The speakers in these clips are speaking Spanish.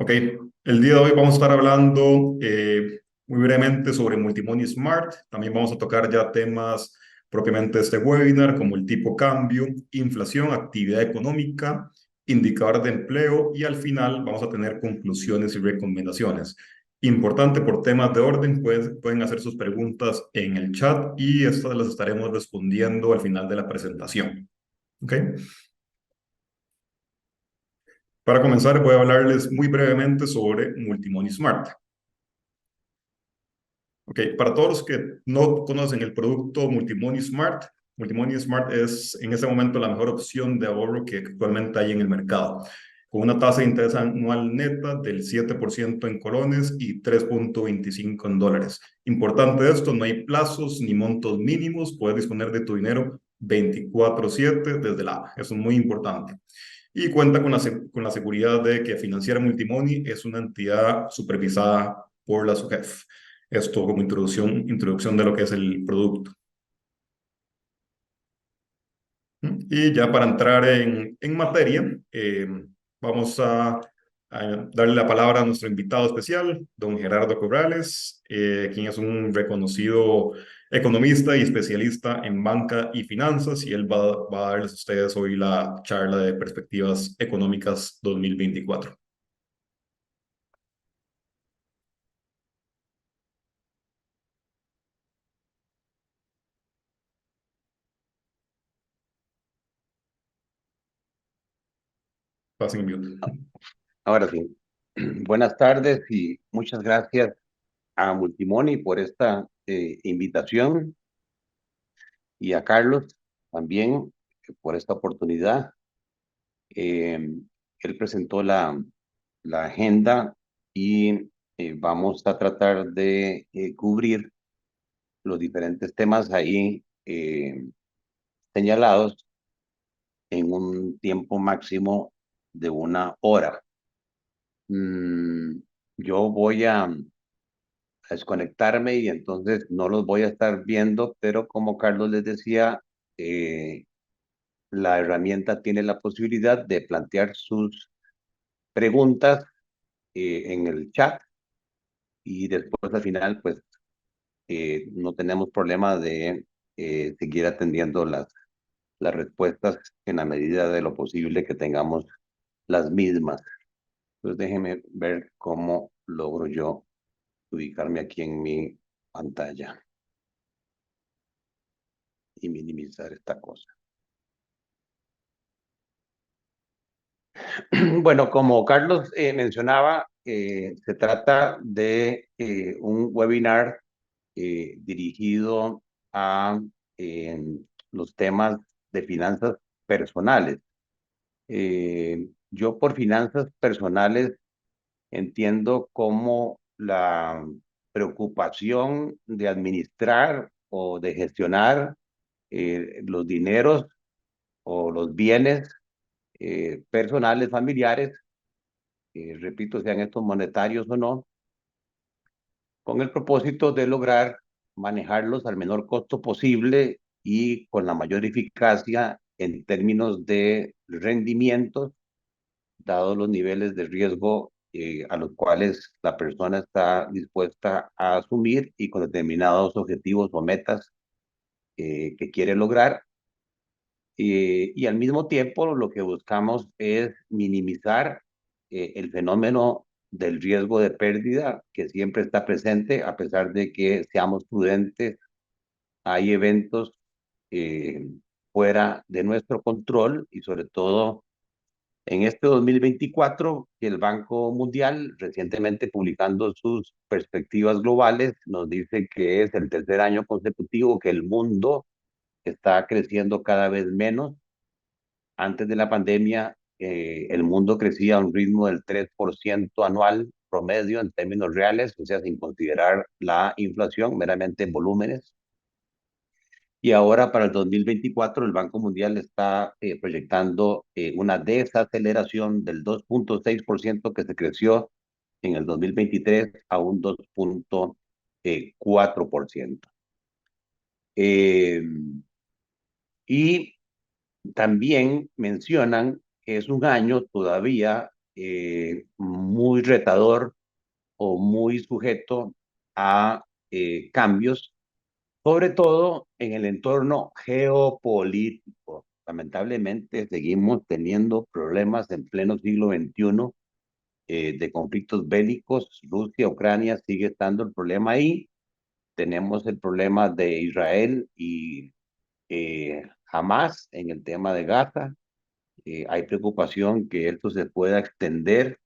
Ok, el día de hoy vamos a estar hablando muy brevemente sobre Multimoney Smart. También vamos a tocar ya temas propiamente de este webinar, como el tipo cambio, inflación, actividad económica, indicador de empleo y al final vamos a tener conclusiones y recomendaciones. Importante por temas de orden, pueden hacer sus preguntas en el chat y estas las estaremos respondiendo al final de la presentación. ¿Ok? Para comenzar, voy a hablarles muy brevemente sobre Multimoney Smart. Ok, para todos los que no conocen el producto Multimoney Smart es en este momento la mejor opción de ahorro que actualmente hay en el mercado, con una tasa de interés anual neta del 7% en colones y 3,25 en dólares. Importante esto, no hay plazos ni montos mínimos, puedes disponer de tu dinero 24/7 desde la app, eso es muy importante. Y cuenta con la seguridad de que Financiera Multimoney es una entidad supervisada por la SUGEF. Esto como introducción de lo que es el producto. Y ya para entrar en materia, vamos a darle la palabra a nuestro invitado especial, don Gerardo Corrales, quien es un reconocido economista y especialista en banca y finanzas, y él va a darles a ustedes hoy la charla de perspectivas económicas 2024. Pasen en mute. Ahora sí, buenas tardes y muchas gracias a Multimoni por esta invitación y a Carlos también por esta oportunidad. Eh, Él presentó la agenda y vamos a tratar de cubrir los diferentes temas ahí señalados en un tiempo máximo de 1 hora. Yo voy a desconectarme y entonces no los voy a estar viendo, pero como Carlos les decía, eh, la herramienta tiene la posibilidad de plantear sus preguntas en el chat y después al final pues no tenemos problema de seguir atendiendo las respuestas en la medida de lo posible que tengamos las mismas. Entonces déjenme ver cómo logro yo ubicarme aquí en mi pantalla y minimizar esta cosa. Bueno, como Carlos mencionaba, se trata de un webinar dirigido a eh, los temas de finanzas personales. Yo por finanzas personales entiendo como la preocupación de administrar o de gestionar los dineros o los bienes personales, familiares, repito, sean estos monetarios o no, con el propósito de lograr manejarlos al menor costo posible y con la mayor eficacia en términos de rendimientos, dados los niveles de riesgo a los cuales la persona está dispuesta a asumir y con determinados objetivos o metas que quiere lograr. Y al mismo tiempo lo que buscamos es minimizar el fenómeno del riesgo de pérdida que siempre está presente a pesar de que seamos prudentes. Hay eventos eh, fuera de nuestro control y sobre todo en este 2024 que el Banco Mundial recientemente publicando sus perspectivas globales nos dice que es el tercer año consecutivo que el mundo está creciendo cada vez menos. Antes de la pandemia, el mundo crecía a un ritmo del 3% anual promedio en términos reales, o sea, sin considerar la inflación, meramente en volúmenes. Y ahora para el 2024 el Banco Mundial está proyectando una desaceleración del 2,6% que se creció en el 2023 a un 2,4%. Y también mencionan que es un año todavía muy retador o muy sujeto a cambios, sobre todo en el entorno geopolítico. Lamentablemente seguimos teniendo problemas en pleno siglo XXI de conflictos bélicos. Rusia, Ucrania sigue estando el problema ahí. Tenemos el problema de Israel y Hamas en el tema de Gaza. Hay preocupación que esto se pueda extender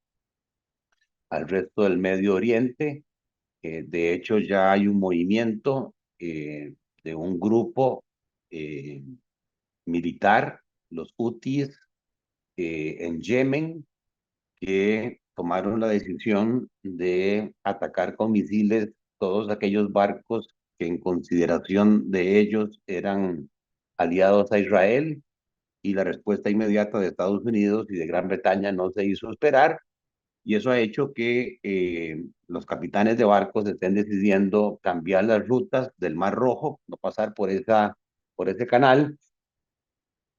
al resto del Medio Oriente. De hecho, ya hay un movimiento de un grupo eh, militar, los Hutis, en Yemen, que tomaron la decisión de atacar con misiles todos aquellos barcos que en consideración de ellos eran aliados a Israel, y la respuesta inmediata de Estados Unidos y de Gran Bretaña no se hizo esperar, y eso ha hecho que los capitanes de barcos estén decidiendo cambiar las rutas del Mar Rojo, no pasar por ese canal,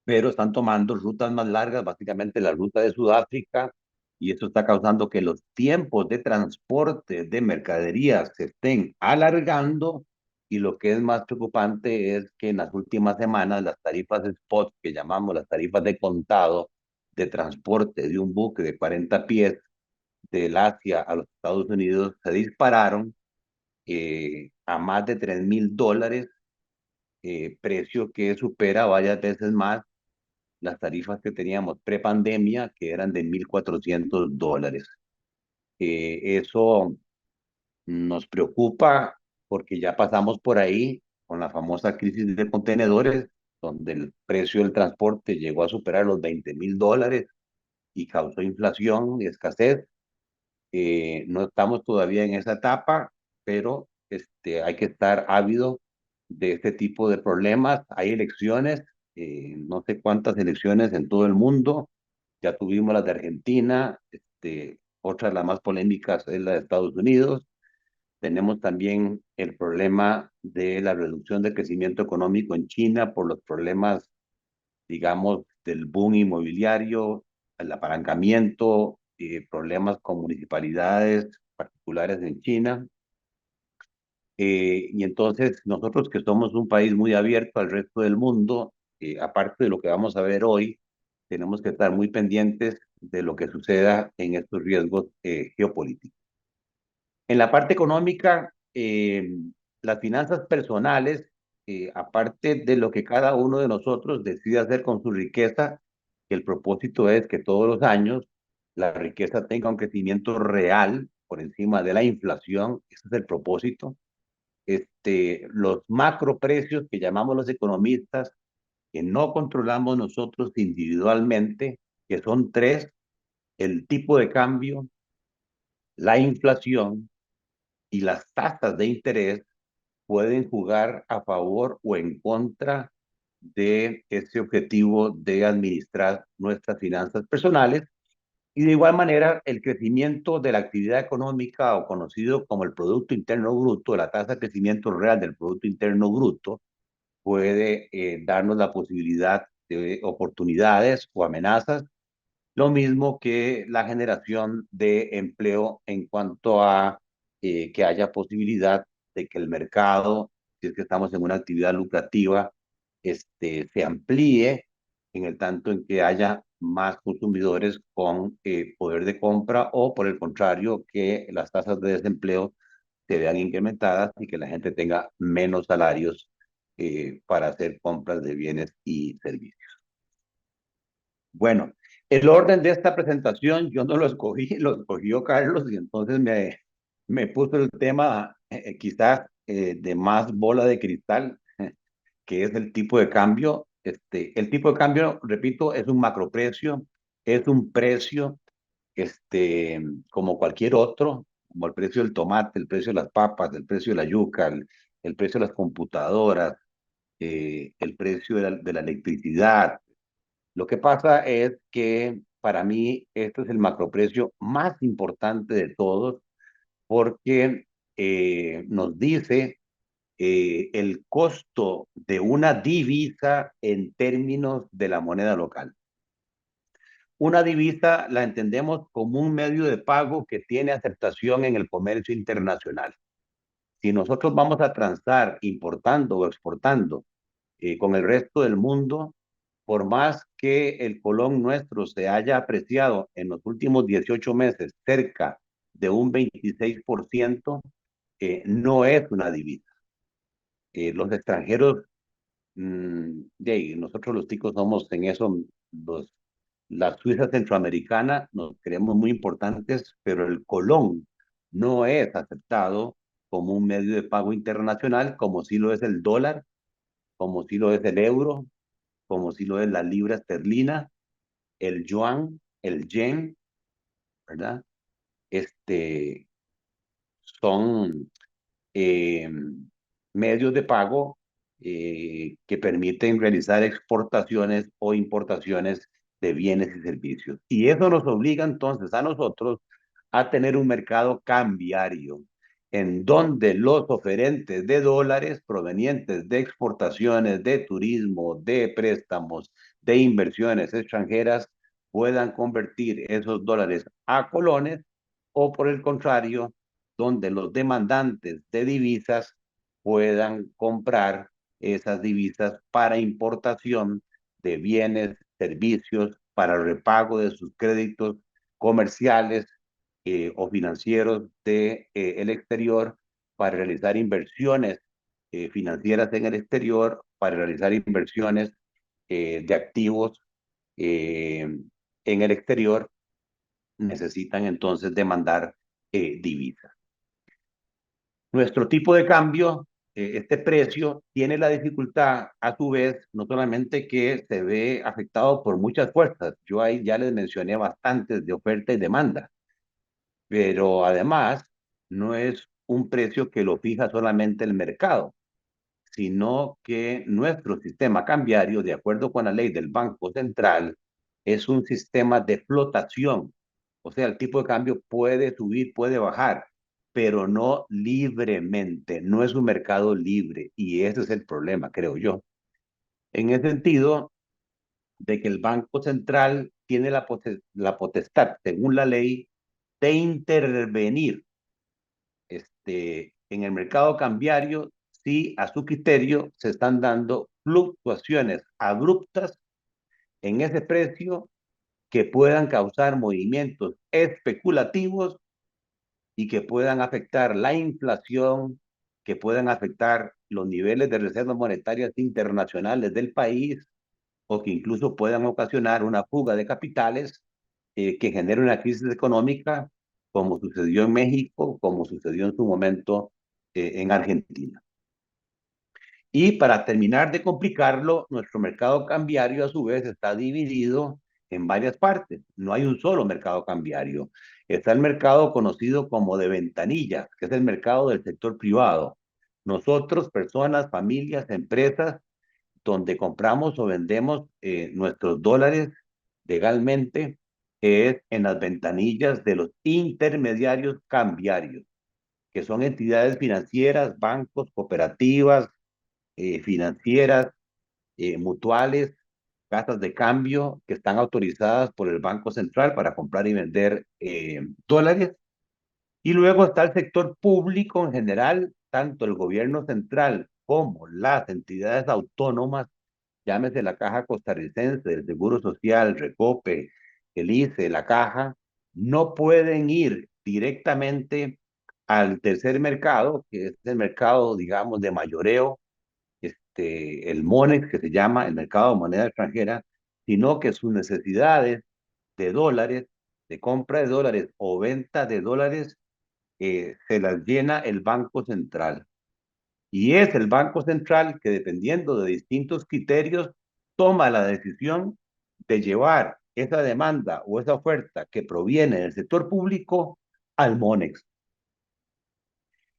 pero están tomando rutas más largas, básicamente la ruta de Sudáfrica, y esto está causando que los tiempos de transporte de mercaderías se estén alargando, y lo que es más preocupante es que en las últimas semanas las tarifas de spot, que llamamos las tarifas de contado de transporte de un buque de 40 pies del Asia a los Estados Unidos, se dispararon a más de $3,000, precio que supera varias veces más las tarifas que teníamos pre-pandemia, que eran de $1,400. Eso nos preocupa porque ya pasamos por ahí con la famosa crisis de contenedores, donde el precio del transporte llegó a superar los $20,000 y causó inflación y escasez. No estamos todavía en esa etapa, pero hay que estar ávido de este tipo de problemas. Hay elecciones, no sé cuántas elecciones en todo el mundo. Ya tuvimos las de Argentina, otra de las más polémicas es la de Estados Unidos. Tenemos también el problema de la reducción del crecimiento económico en China por los problemas, digamos, del boom inmobiliario, el apalancamiento, problemas con municipalidades particulares en China. Y entonces nosotros, que somos un país muy abierto al resto del mundo, aparte de lo que vamos a ver hoy, tenemos que estar muy pendientes de lo que suceda en estos riesgos geopolíticos. En la parte económica, las finanzas personales, aparte de lo que cada uno de nosotros decide hacer con su riqueza, que el propósito es que todos los años la riqueza tenga un crecimiento real por encima de la inflación. Ese es el propósito. Los macroprecios que llamamos los economistas, que no controlamos nosotros individualmente, que son tres: el tipo de cambio, la inflación y las tasas de interés, pueden jugar a favor o en contra de ese objetivo de administrar nuestras finanzas personales. Y de igual manera, el crecimiento de la actividad económica, o conocido como el Producto Interno Bruto, la tasa de crecimiento real del Producto Interno Bruto, puede darnos la posibilidad de oportunidades o amenazas, lo mismo que la generación de empleo en cuanto a que haya posibilidad de que el mercado, si es que estamos en una actividad lucrativa, se amplíe en el tanto en que haya más consumidores con poder de compra, o por el contrario, que las tasas de desempleo se vean incrementadas y que la gente tenga menos salarios para hacer compras de bienes y servicios. Bueno, el orden de esta presentación yo no lo escogí, lo escogió Carlos, y entonces me puso el tema quizás de más bola de cristal, que es el tipo de cambio. El tipo de cambio, repito, es un macroprecio, es un precio como cualquier otro, como el precio del tomate, el precio de las papas, el precio de la yuca, el precio de las computadoras, el precio de la electricidad. Lo que pasa es que para mí este es el macroprecio más importante de todos, porque nos dice el costo de una divisa en términos de la moneda local. Una divisa la entendemos como un medio de pago que tiene aceptación en el comercio internacional. Si nosotros vamos a transar importando o exportando con el resto del mundo, por más que el colón nuestro se haya apreciado en los últimos 18 meses cerca de un 26%, no es una divisa. Los extranjeros, nosotros los ticos somos en eso, la Suiza centroamericana, nos creemos muy importantes, pero el colón no es aceptado como un medio de pago internacional, como sí lo es el dólar, como sí lo es el euro, como sí lo es la libra esterlina, el yuan, el yen, ¿verdad? Este, son eh, medios de pago que permiten realizar exportaciones o importaciones de bienes y servicios. Y eso nos obliga entonces a nosotros a tener un mercado cambiario en donde los oferentes de dólares provenientes de exportaciones, de turismo, de préstamos, de inversiones extranjeras puedan convertir esos dólares a colones o por el contrario, donde los demandantes de divisas puedan comprar esas divisas para importación de bienes, servicios, para repago de sus créditos comerciales o financieros de, el exterior, para realizar inversiones financieras en el exterior, para realizar inversiones de activos eh, en el exterior, necesitan entonces demandar divisas. Nuestro tipo de cambio, este precio, tiene la dificultad, a su vez, no solamente que se ve afectado por muchas fuerzas, yo ahí ya les mencioné bastantes de oferta y demanda, pero además no es un precio que lo fija solamente el mercado, sino que nuestro sistema cambiario, de acuerdo con la ley del Banco Central, es un sistema de flotación. O sea, el tipo de cambio puede subir, puede bajar, pero no libremente, no es un mercado libre. Y ese es el problema, creo yo. En el sentido de que el Banco Central tiene la potestad, según la ley, de intervenir en el mercado cambiario si a su criterio se están dando fluctuaciones abruptas en ese precio que puedan causar movimientos especulativos y que puedan afectar la inflación, que puedan afectar los niveles de reservas monetarias internacionales del país o que incluso puedan ocasionar una fuga de capitales que genere una crisis económica como sucedió en México, como sucedió en su momento en Argentina. Y para terminar de complicarlo, nuestro mercado cambiario a su vez está dividido en varias partes. No hay un solo mercado cambiario. Está el mercado conocido como de ventanillas, que es el mercado del sector privado. Nosotros, personas, familias, empresas, donde compramos o vendemos nuestros dólares legalmente, es en las ventanillas de los intermediarios cambiarios, que son entidades financieras, bancos, cooperativas, financieras, mutuales, casas de cambio que están autorizadas por el Banco Central para comprar y vender dólares. Y luego está el sector público en general, tanto el gobierno central como las entidades autónomas, llámese la Caja Costarricense, el Seguro Social, Recope, el ICE, la Caja, no pueden ir directamente al tercer mercado, que es el mercado, digamos, de mayoreo, el MONEX, que se llama el mercado de moneda extranjera, sino que sus necesidades de dólares, de compra de dólares o venta de dólares, se las llena el Banco Central. Y es el Banco Central que, dependiendo de distintos criterios, toma la decisión de llevar esa demanda o esa oferta que proviene del sector público al MONEX.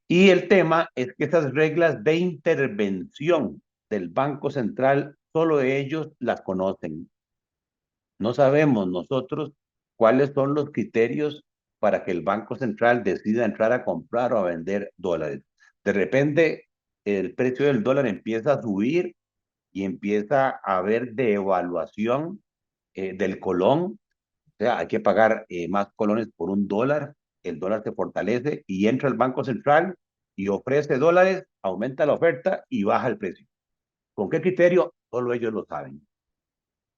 Y el tema es que esas reglas de intervención del Banco Central, solo ellos las conocen. No sabemos nosotros cuáles son los criterios para que el Banco Central decida entrar a comprar o a vender dólares. De repente, el precio del dólar empieza a subir y empieza a haber devaluación del colón sea, hay que pagar más colones por $1, el dólar se fortalece y entra el Banco Central y ofrece dólares, aumenta la oferta y baja el precio. ¿Con qué criterio? Solo ellos lo saben.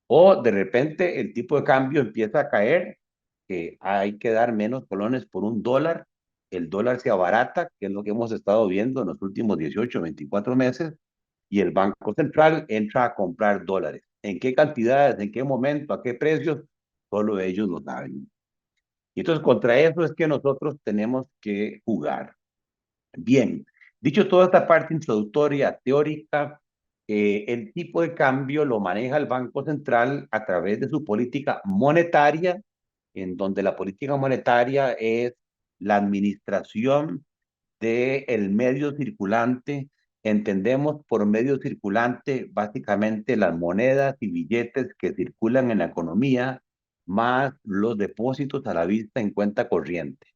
O de repente el tipo de cambio empieza a caer, que hay que dar menos colones por $1, el dólar se abarata, que es lo que hemos estado viendo en los últimos 18, 24 meses, y el Banco Central entra a comprar dólares. ¿En qué cantidades, en qué momento, a qué precios? Solo ellos lo saben. Y entonces contra eso es que nosotros tenemos que jugar. Bien, dicho toda esta parte introductoria, teórica, el tipo de cambio lo maneja el Banco Central a través de su política monetaria, en donde la política monetaria es la administración del medio circulante. Entendemos por medio circulante básicamente las monedas y billetes que circulan en la economía, más los depósitos a la vista en cuenta corriente.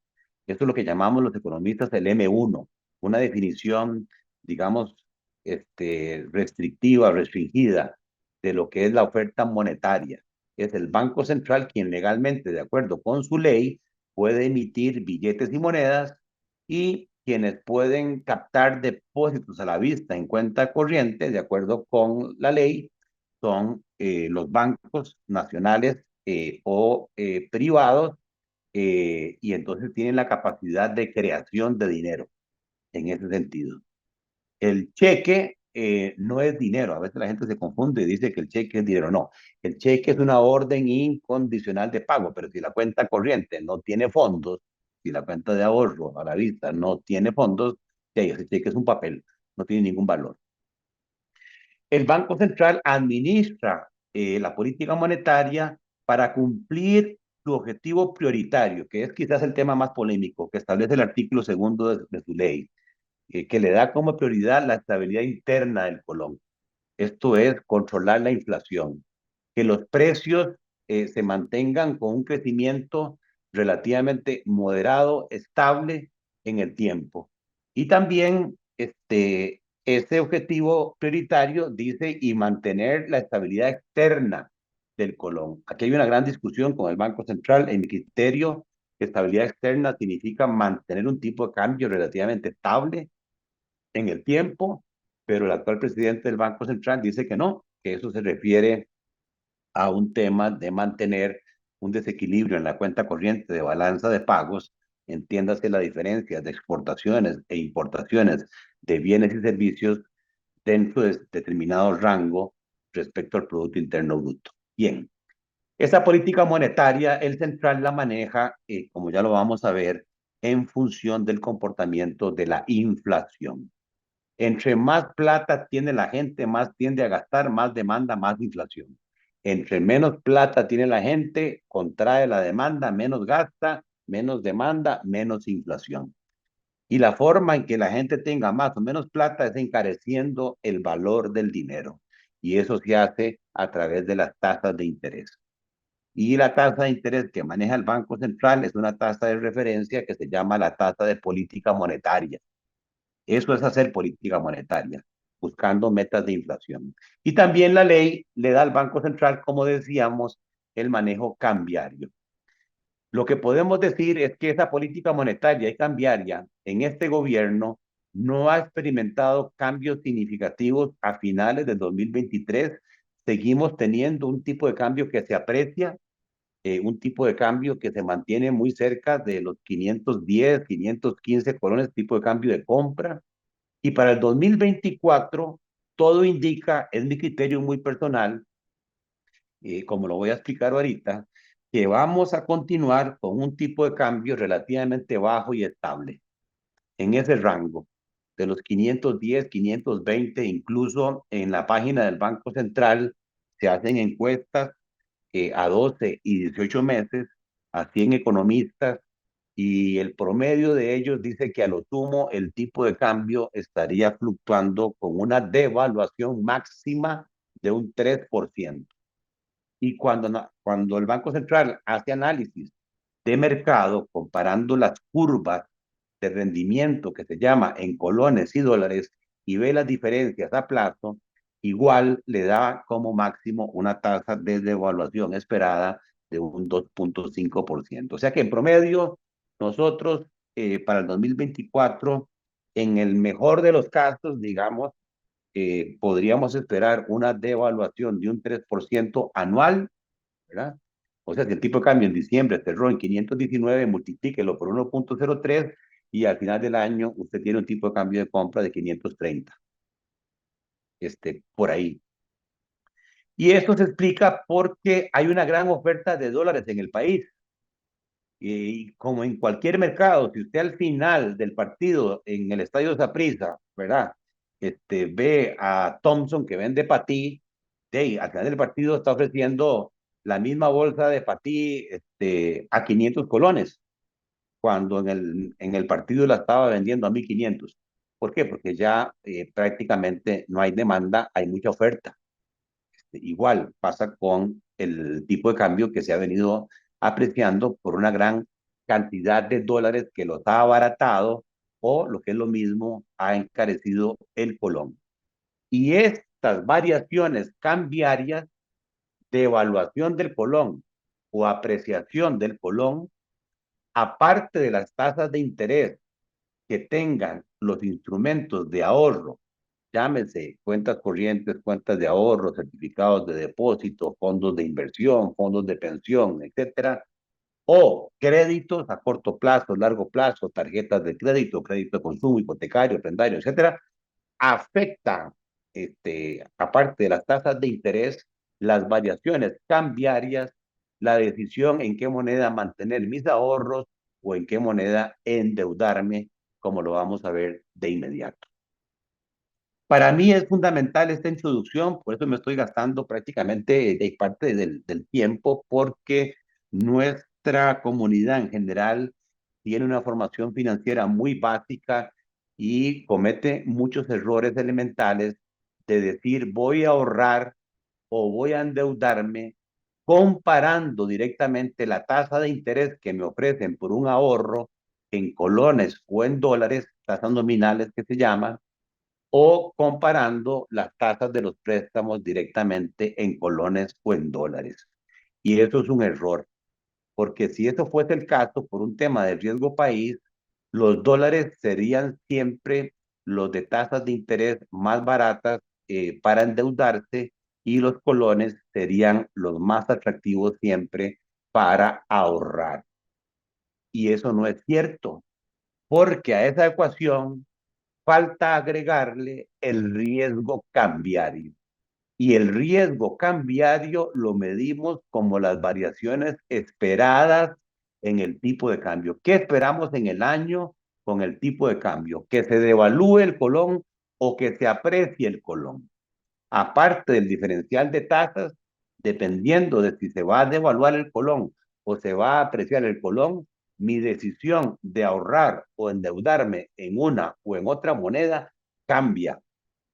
Esto es lo que llamamos los economistas el M1, una definición, digamos, restrictiva, restringida de lo que es la oferta monetaria. Es el Banco Central quien legalmente, de acuerdo con su ley, puede emitir billetes y monedas, y quienes pueden captar depósitos a la vista en cuenta corriente, de acuerdo con la ley, son los bancos nacionales o privados, y entonces tienen la capacidad de creación de dinero en ese sentido. El cheque no es dinero. A veces la gente se confunde y dice que el cheque es dinero. No, el cheque es una orden incondicional de pago, pero si la cuenta corriente no tiene fondos, si la cuenta de ahorro a la vista no tiene fondos, ese cheque es un papel, no tiene ningún valor. El Banco Central administra la política monetaria para cumplir su objetivo prioritario, que es quizás el tema más polémico que establece el artículo segundo de su ley, que le da como prioridad la estabilidad interna del colón. Esto es controlar la inflación, que los precios se mantengan con un crecimiento relativamente moderado, estable en el tiempo. Y también ese objetivo prioritario dice y mantener la estabilidad externa del colón. Aquí hay una gran discusión con el Banco Central. En mi criterio, estabilidad externa significa mantener un tipo de cambio relativamente estable en el tiempo, pero el actual presidente del Banco Central dice que no, que eso se refiere a un tema de mantener un desequilibrio en la cuenta corriente de balanza de pagos, entiéndase la diferencia de exportaciones e importaciones de bienes y servicios dentro de determinado rango respecto al Producto Interno Bruto. Bien, esa política monetaria, el central la maneja, como ya lo vamos a ver, en función del comportamiento de la inflación. Entre más plata tiene la gente, más tiende a gastar, más demanda, más inflación. Entre menos plata tiene la gente, contrae la demanda, menos gasta, menos demanda, menos inflación. Y la forma en que la gente tenga más o menos plata es encareciendo el valor del dinero. Y eso se hace a través de las tasas de interés. Y la tasa de interés que maneja el Banco Central es una tasa de referencia que se llama la tasa de política monetaria. Eso es hacer política monetaria, buscando metas de inflación. Y también la ley le da al Banco Central, como decíamos, el manejo cambiario. Lo que podemos decir es que esa política monetaria y cambiaria en este gobierno no ha experimentado cambios significativos a finales del 2023. Seguimos teniendo un tipo de cambio que se aprecia, un tipo de cambio que se mantiene muy cerca de los 510, 515 colones, tipo de cambio de compra. Y para el 2024, todo indica, es mi criterio muy personal, como lo voy a explicar ahorita, que vamos a continuar con un tipo de cambio relativamente bajo y estable, en ese rango, de los 510, 520, incluso en la página del Banco Central se hacen encuestas a 12 y 18 meses a 100 economistas, y el promedio de ellos dice que a lo sumo el tipo de cambio estaría fluctuando con una devaluación máxima de un 3%. Y cuando el Banco Central hace análisis de mercado, comparando las curvas de rendimiento que se llama en colones y dólares, y ve las diferencias a plazo, igual le da como máximo una tasa de devaluación esperada de un 2.5%. O sea que en promedio, nosotros para el 2024, en el mejor de los casos, digamos, podríamos esperar una devaluación de un 3% anual, ¿verdad? O sea, si el tipo de cambio en diciembre cerró en 519, multiplíquelo por 1.03 y al final del año usted tiene un tipo de cambio de compra de 530, por ahí. Y esto se explica porque hay una gran oferta de dólares en el país. Y como en cualquier mercado, si usted al final del partido en el estadio Saprissa, ¿verdad? Ve a Thompson que vende patí, al final del partido está ofreciendo la misma bolsa de patí a 500 colones, cuando en el partido la estaba vendiendo a 1.500. ¿Por qué? Porque ya prácticamente no hay demanda, hay mucha oferta. Igual pasa con el tipo de cambio que se ha venido apreciando por una gran cantidad de dólares que los ha abaratado o, lo que es lo mismo, ha encarecido el colón. Y estas variaciones cambiarias de evaluación del colón o apreciación del colón, aparte de las tasas de interés que tengan los instrumentos de ahorro, llámese cuentas corrientes, cuentas de ahorro, certificados de depósito, fondos de inversión, fondos de pensión, etcétera, o créditos a corto plazo, largo plazo, tarjetas de crédito, crédito de consumo, hipotecario, prendario, etcétera, afectan, aparte de las tasas de interés, las variaciones cambiarias, la decisión en qué moneda mantener mis ahorros o en qué moneda endeudarme, como lo vamos a ver de inmediato. Para mí es fundamental esta introducción, por eso me estoy gastando prácticamente de parte del tiempo, porque nuestra comunidad en general tiene una formación financiera muy básica y comete muchos errores elementales de decir voy a ahorrar o voy a endeudarme comparando directamente la tasa de interés que me ofrecen por un ahorro en colones o en dólares, tasas nominales que se llaman, o comparando las tasas de los préstamos directamente en colones o en dólares. Y eso es un error, porque si eso fuese el caso, por un tema de riesgo país, los dólares serían siempre los de tasas de interés más baratas para endeudarse y los colones serían los más atractivos siempre para ahorrar. Y eso no es cierto, porque a esa ecuación falta agregarle el riesgo cambiario. Y el riesgo cambiario lo medimos como las variaciones esperadas en el tipo de cambio. ¿Qué esperamos en el año con el tipo de cambio? Que se devalúe el colón o que se aprecie el colón. Aparte del diferencial de tasas, dependiendo de si se va a devaluar el colón o se va a apreciar el colón, mi decisión de ahorrar o endeudarme en una o en otra moneda cambia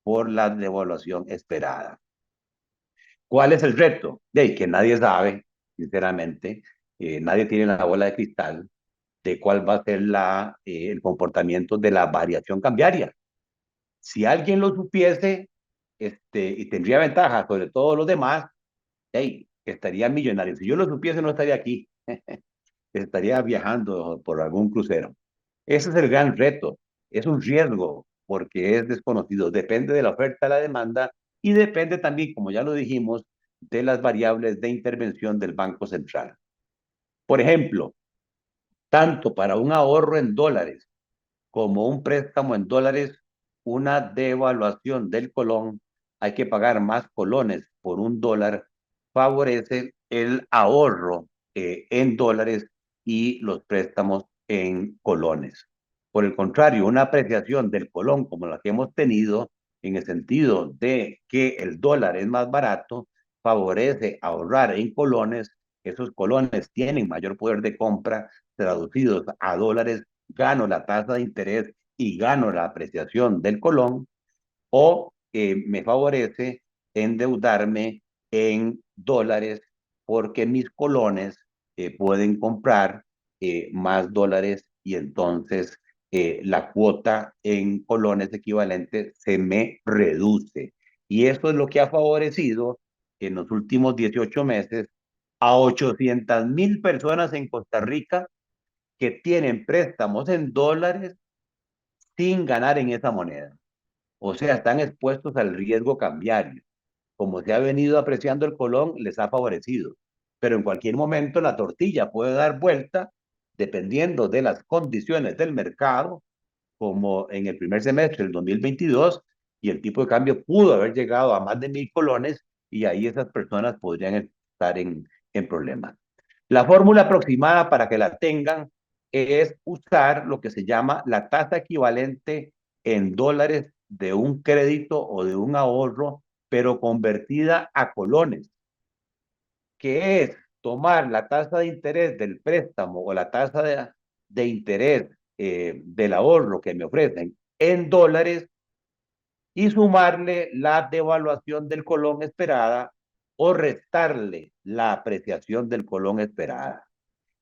por la devaluación esperada. ¿Cuál es el reto? De que nadie sabe, sinceramente, nadie tiene la bola de cristal de cuál va a ser el comportamiento de la variación cambiaria. Si alguien lo supiese, y tendría ventaja sobre todos los demás, estaría millonario. Si yo lo supiese, no estaría aquí, estaría viajando por algún crucero. Ese es el gran reto. Es un riesgo porque es desconocido. Depende de la oferta, de la demanda y depende también, como ya lo dijimos, de las variables de intervención del Banco Central. Por ejemplo, tanto para un ahorro en dólares como un préstamo en dólares, una devaluación del colón, hay que pagar más colones por un dólar, favorece el ahorro en dólares y los préstamos en colones. Por el contrario, una apreciación del colón como la que hemos tenido, en el sentido de que el dólar es más barato, favorece ahorrar en colones. Esos colones tienen mayor poder de compra, traducidos a dólares, gano la tasa de interés y gano la apreciación del colón, o me favorece endeudarme en dólares porque mis colones pueden comprar más dólares y entonces la cuota en colones equivalentes se me reduce. Y eso es lo que ha favorecido en los últimos 18 meses a 800,000 personas en Costa Rica que tienen préstamos en dólares sin ganar en esa moneda. O sea, están expuestos al riesgo cambiario. Como se ha venido apreciando el colón, les ha favorecido. Pero en cualquier momento la tortilla puede dar vuelta dependiendo de las condiciones del mercado, como en el primer semestre del 2022, y el tipo de cambio pudo haber llegado a más de 1,000 colones, y ahí esas personas podrían estar en problemas. La fórmula aproximada para que la tengan es usar lo que se llama la tasa equivalente en dólares de un crédito o de un ahorro, pero convertida a colones, que es tomar la tasa de interés del préstamo o la tasa de interés del ahorro que me ofrecen en dólares y sumarle la devaluación del colón esperada o restarle la apreciación del colón esperada.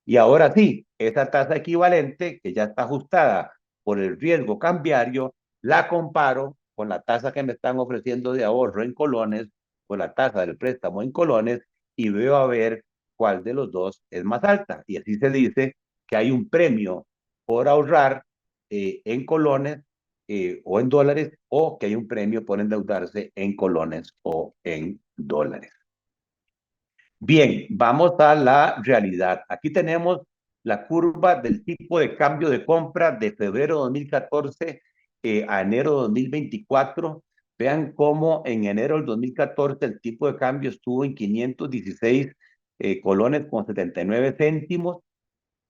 Y ahora sí, esa tasa equivalente, que ya está ajustada por el riesgo cambiario, la comparo con la tasa que me están ofreciendo de ahorro en colones, con la tasa del préstamo en colones, y veo a ver cuál de los dos es más alta. Y así se dice que hay un premio por ahorrar en colones o en dólares, o que hay un premio por endeudarse en colones o en dólares. Bien, vamos a la realidad. Aquí tenemos la curva del tipo de cambio de compra de febrero de 2014 a enero de 2024. Vean cómo en enero del 2014 el tipo de cambio estuvo en 516 colones con 79 céntimos.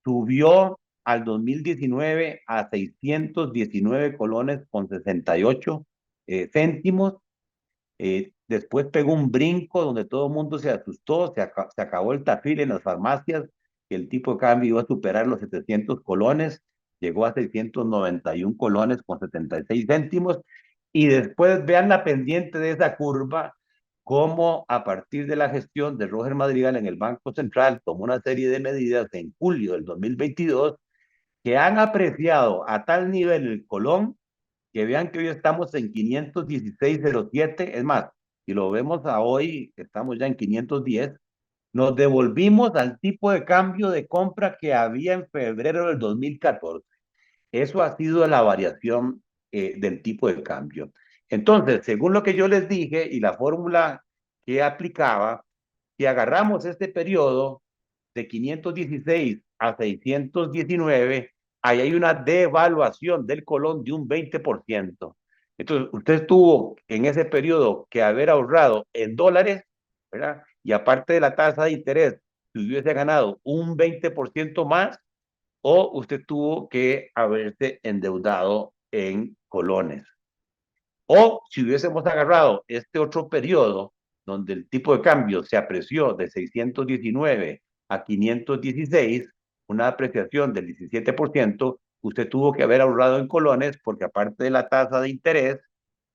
Subió al 2019 a 619 colones con 68 céntimos. Después pegó un brinco donde todo el mundo se asustó, se acabó el tafil en las farmacias, que el tipo de cambio iba a superar los 700 colones, llegó a 691 colones con 76 céntimos, y después vean la pendiente de esa curva, cómo a partir de la gestión de Roger Madrigal en el Banco Central tomó una serie de medidas en julio del 2022 que han apreciado a tal nivel el colón que vean que hoy estamos en 516.07, es más, si lo vemos a hoy, estamos ya en 510, nos devolvimos al tipo de cambio de compra que había en febrero del 2014. Eso ha sido la variación del tipo de cambio. Entonces, según lo que yo les dije y la fórmula que aplicaba, si agarramos este periodo de 516 a 619, ahí hay una devaluación del colón de un 20%. Entonces, usted tuvo en ese periodo que haber ahorrado en dólares, ¿verdad? Y aparte de la tasa de interés, si hubiese ganado un 20% más, o usted tuvo que haberse endeudado en colones. O si hubiésemos agarrado este otro periodo donde el tipo de cambio se apreció de 619 a 516, una apreciación del 17%, usted tuvo que haber ahorrado en colones porque aparte de la tasa de interés,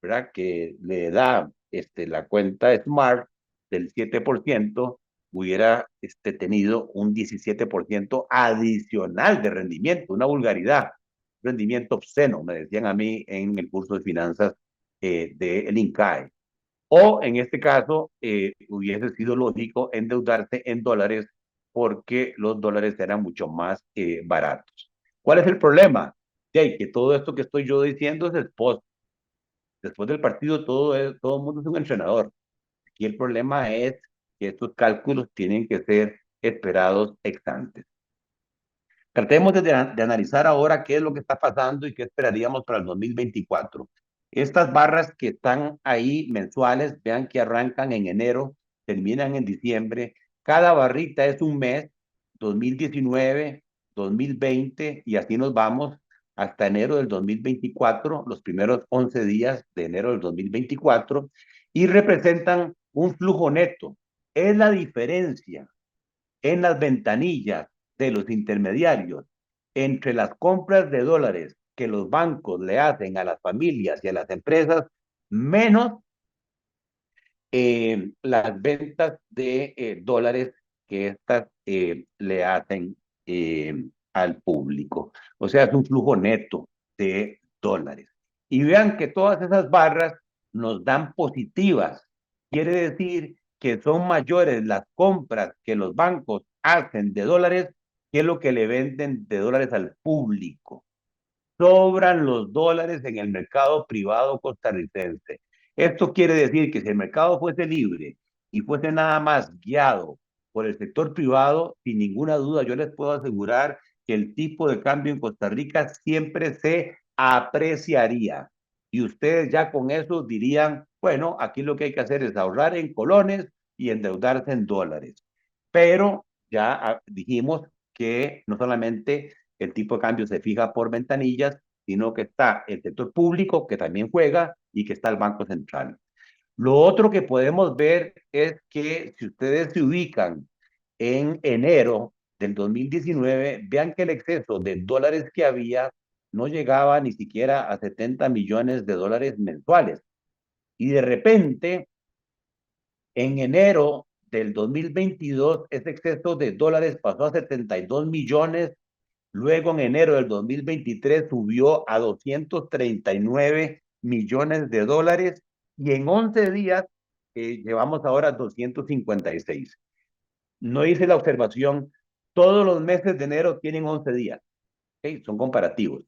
¿verdad? Que le da la cuenta Smart del 7%, hubiera tenido un 17% adicional de rendimiento, una vulgaridad, rendimiento obsceno, me decían a mí en el curso de finanzas del INCAE. O en este caso, hubiese sido lógico endeudarse en dólares porque los dólares eran mucho más baratos. ¿Cuál es el problema? Que todo esto que estoy yo diciendo es post. Después del partido todo el mundo es un entrenador. Aquí el problema es que estos cálculos tienen que ser esperados ex ante. Tratemos de analizar ahora qué es lo que está pasando y qué esperaríamos para el 2024. Estas barras que están ahí mensuales, vean que arrancan en enero, terminan en diciembre. Cada barrita es un mes, 2019, 2020, y así nos vamos hasta enero del 2024, los primeros 11 días de enero del 2024, y representan un flujo neto. Es la diferencia en las ventanillas de los intermediarios entre las compras de dólares que los bancos le hacen a las familias y a las empresas, menos las ventas de dólares que estas le hacen al público. O sea, es un flujo neto de dólares. Y vean que todas esas barras nos dan positivas. Quiere decir que son mayores las compras que los bancos hacen de dólares que lo que le venden de dólares al público. Sobran los dólares en el mercado privado costarricense. Esto quiere decir que si el mercado fuese libre y fuese nada más guiado por el sector privado, sin ninguna duda yo les puedo asegurar que el tipo de cambio en Costa Rica siempre se apreciaría. Y ustedes ya con eso dirían, bueno, aquí lo que hay que hacer es ahorrar en colones y endeudarse en dólares. Pero ya dijimos que no solamente el tipo de cambio se fija por ventanillas, sino que está el sector público que también juega y que está el Banco Central. Lo otro que podemos ver es que si ustedes se ubican en enero del 2019, vean que el exceso de dólares que había no llegaba ni siquiera a 70 millones de dólares mensuales. Y de repente, en enero del 2022, ese exceso de dólares pasó a 72 millones. Luego, en enero del 2023, subió a 239 millones de dólares y en 11 días llevamos ahora 256. No hice la observación, todos los meses de enero tienen 11 días, ¿okay? Son comparativos.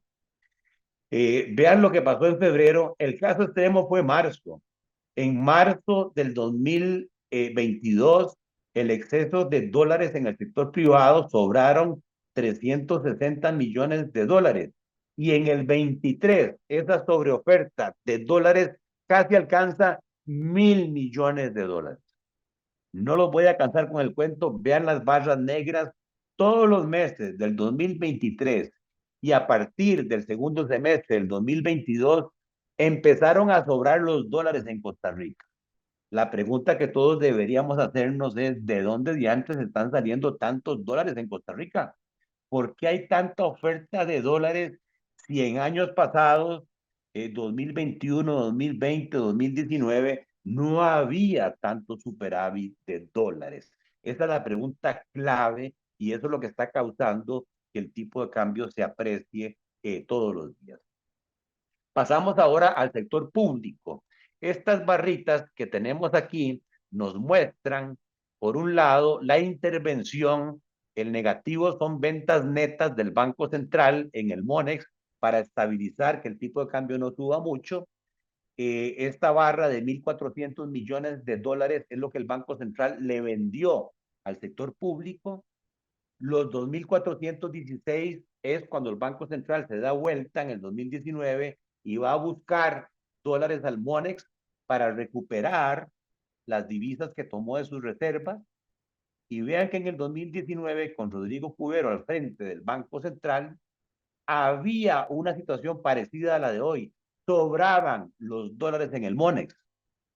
Vean lo que pasó en febrero. El caso extremo fue marzo. En marzo del 2022, el exceso de dólares en el sector privado sobraron 360 millones de dólares. Y en el 23, esa sobreoferta de dólares casi alcanza 1.000 millones de dólares. No los voy a cansar con el cuento, vean las barras negras todos los meses del 2023 y a partir del segundo semestre del 2022 empezaron a sobrar los dólares en Costa Rica. La pregunta que todos deberíamos hacernos es, ¿de dónde diantres están saliendo tantos dólares en Costa Rica? ¿Por qué hay tanta oferta de dólares si en años pasados, 2021, 2020, 2019, no había tanto superávit de dólares? Esa es la pregunta clave y eso es lo que está causando que el tipo de cambio se aprecie todos los días. Pasamos ahora al sector público. Estas barritas que tenemos aquí nos muestran, por un lado, la intervención. El negativo son ventas netas del Banco Central en el MONEX para estabilizar que el tipo de cambio no suba mucho. Esta barra de 1.400 millones de dólares es lo que el Banco Central le vendió al sector público. Los 2.416 es cuando el Banco Central se da vuelta en el 2019 y va a buscar dólares al MONEX para recuperar las divisas que tomó de sus reservas. Y vean que en el 2019, con Rodrigo Cubero al frente del Banco Central, había una situación parecida a la de hoy. Sobraban los dólares en el MONEX.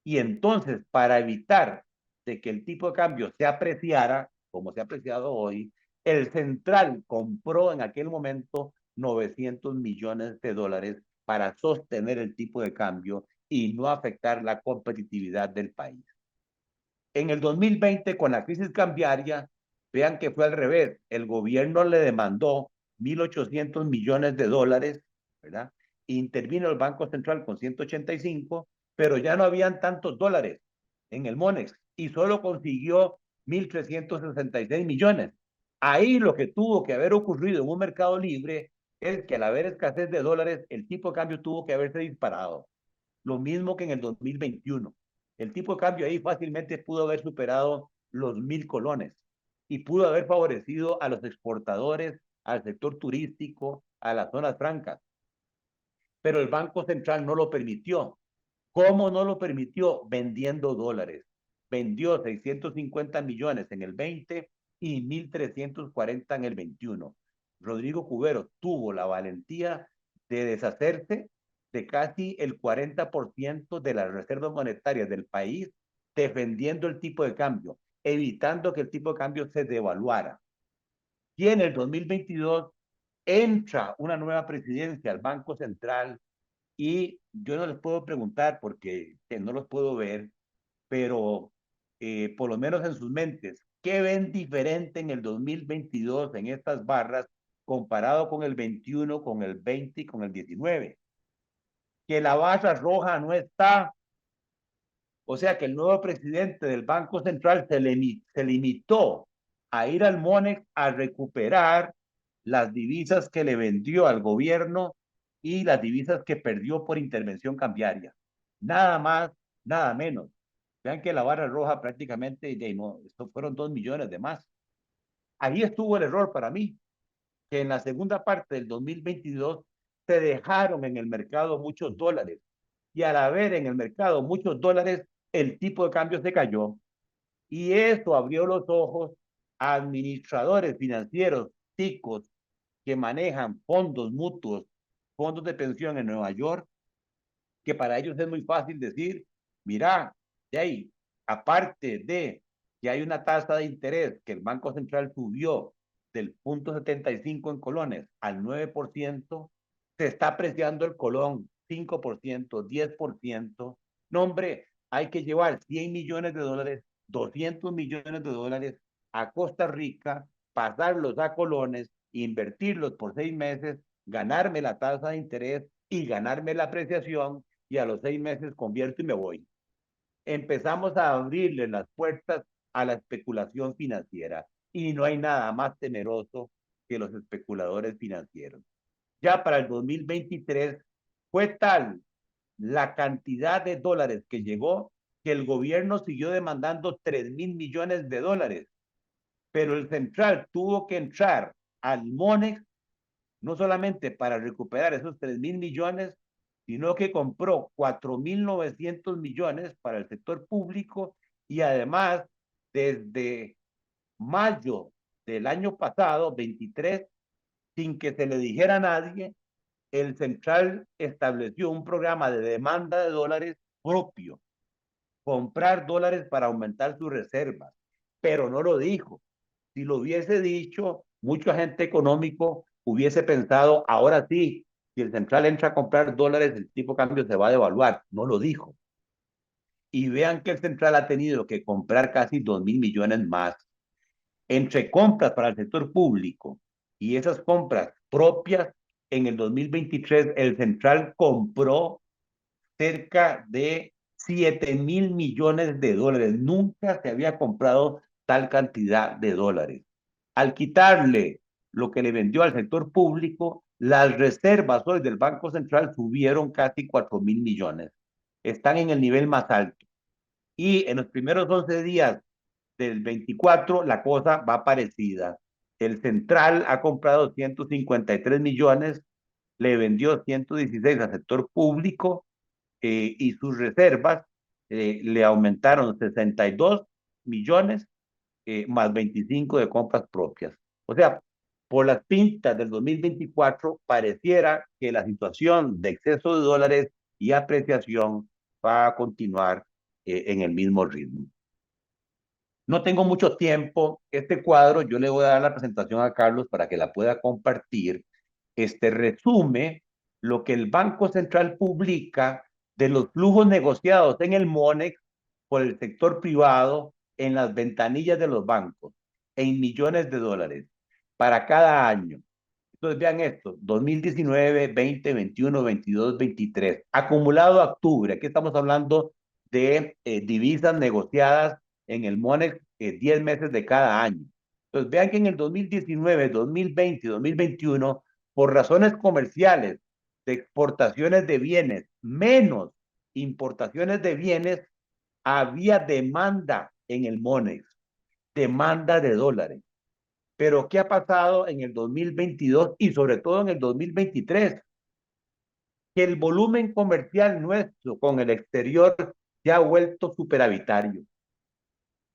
Y entonces, para evitar de que el tipo de cambio se apreciara, como se ha apreciado hoy, el central compró en aquel momento 900 millones de dólares para sostener el tipo de cambio y no afectar la competitividad del país. En el 2020, con la crisis cambiaria, vean que fue al revés. El gobierno le demandó 1.800 millones de dólares, ¿verdad? Intervino el Banco Central con 185, pero ya no habían tantos dólares en el MONEX y solo consiguió 1.366 millones. Ahí lo que tuvo que haber ocurrido en un mercado libre es que al haber escasez de dólares, el tipo de cambio tuvo que haberse disparado. Lo mismo que en el 2021. El tipo de cambio ahí fácilmente pudo haber superado los 1.000 colones y pudo haber favorecido a los exportadores, al sector turístico, a las zonas francas. Pero el Banco Central no lo permitió. ¿Cómo no lo permitió? Vendiendo dólares. Vendió 650 millones en el 20 y 1.340 en el 21. Rodrigo Cubero tuvo la valentía de deshacerse de casi el 40% de las reservas monetarias del país, defendiendo el tipo de cambio, evitando que el tipo de cambio se devaluara. Y en el 2022 entra una nueva presidencia al Banco Central y yo no les puedo preguntar porque no los puedo ver, pero por lo menos en sus mentes, ¿qué ven diferente en el 2022 en estas barras comparado con el 21, con el 20 y con el 19? Que la barra roja no está, O sea que el nuevo presidente del Banco Central se limitó a ir al MONEX a recuperar las divisas que le vendió al gobierno y las divisas que perdió por intervención cambiaria. Nada más, nada menos. Vean que la barra roja prácticamente, no, esto fueron 2 millones de más. Ahí estuvo el error para mí, que en la segunda parte del 2022 se dejaron en el mercado muchos dólares y al haber en el mercado muchos dólares, el tipo de cambio se cayó y eso abrió los ojos a administradores financieros ticos que manejan fondos mutuos, fondos de pensión en Nueva York, que para ellos es muy fácil decir, mira, de ahí, aparte de que hay una tasa de interés que el Banco Central subió del 0,75 en colones al 9%, se está apreciando el colón 5%, 10%. No, hombre, hay que llevar 100 millones de dólares, 200 millones de dólares a Costa Rica, pasarlos a colones, invertirlos por 6 meses, ganarme la tasa de interés y ganarme la apreciación y a los 6 meses convierto y me voy. Empezamos a abrirle las puertas a la especulación financiera y no hay nada más temeroso que los especuladores financieros. Ya para el 2023 fue tal la cantidad de dólares que llegó que el gobierno siguió demandando 3,000 millones de dólares, pero el central tuvo que entrar al MONEX no solamente para recuperar esos 3,000 millones, sino que compró 4,900 millones para el sector público y además desde mayo del año pasado, 23, sin que se le dijera a nadie, el central estableció un programa de demanda de dólares propio, comprar dólares para aumentar sus reservas, pero no lo dijo. Si lo hubiese dicho, mucho agente económico hubiese pensado, ahora sí, si el central entra a comprar dólares, el tipo de cambio se va a devaluar. No lo dijo. Y vean que el central ha tenido que comprar casi 2,000 millones más entre compras para el sector público y esas compras propias. En el 2023, el central compró cerca de 7,000 millones de dólares. Nunca se había comprado tal cantidad de dólares. Al quitarle lo que le vendió al sector público, las reservas hoy del Banco Central subieron casi 4,000 millones. Están en el nivel más alto. Y en los primeros 11 días del 24, la cosa va parecida. El central ha comprado 153 millones, le vendió 116 al sector público y sus reservas le aumentaron 62 millones más 25 de compras propias. O sea, por las pintas del 2024, pareciera que la situación de exceso de dólares y apreciación va a continuar en el mismo ritmo. No tengo mucho tiempo. Este cuadro, yo le voy a dar la presentación a Carlos para que la pueda compartir. Este resume lo que el Banco Central publica de los flujos negociados en el MONEX por el sector privado en las ventanillas de los bancos en millones de dólares para cada año. Entonces vean esto, 2019, 20, 21, 22, 23, acumulado a octubre. Aquí estamos hablando de divisas negociadas en el MONEX 10 meses de cada año. Entonces vean que en el 2019, 2020 y 2021, por razones comerciales, de exportaciones de bienes, menos importaciones de bienes, había demanda en el MONEX, demanda de dólares. Pero ¿qué ha pasado en el 2022 y sobre todo en el 2023? Que el volumen comercial nuestro con el exterior se ha vuelto superavitario.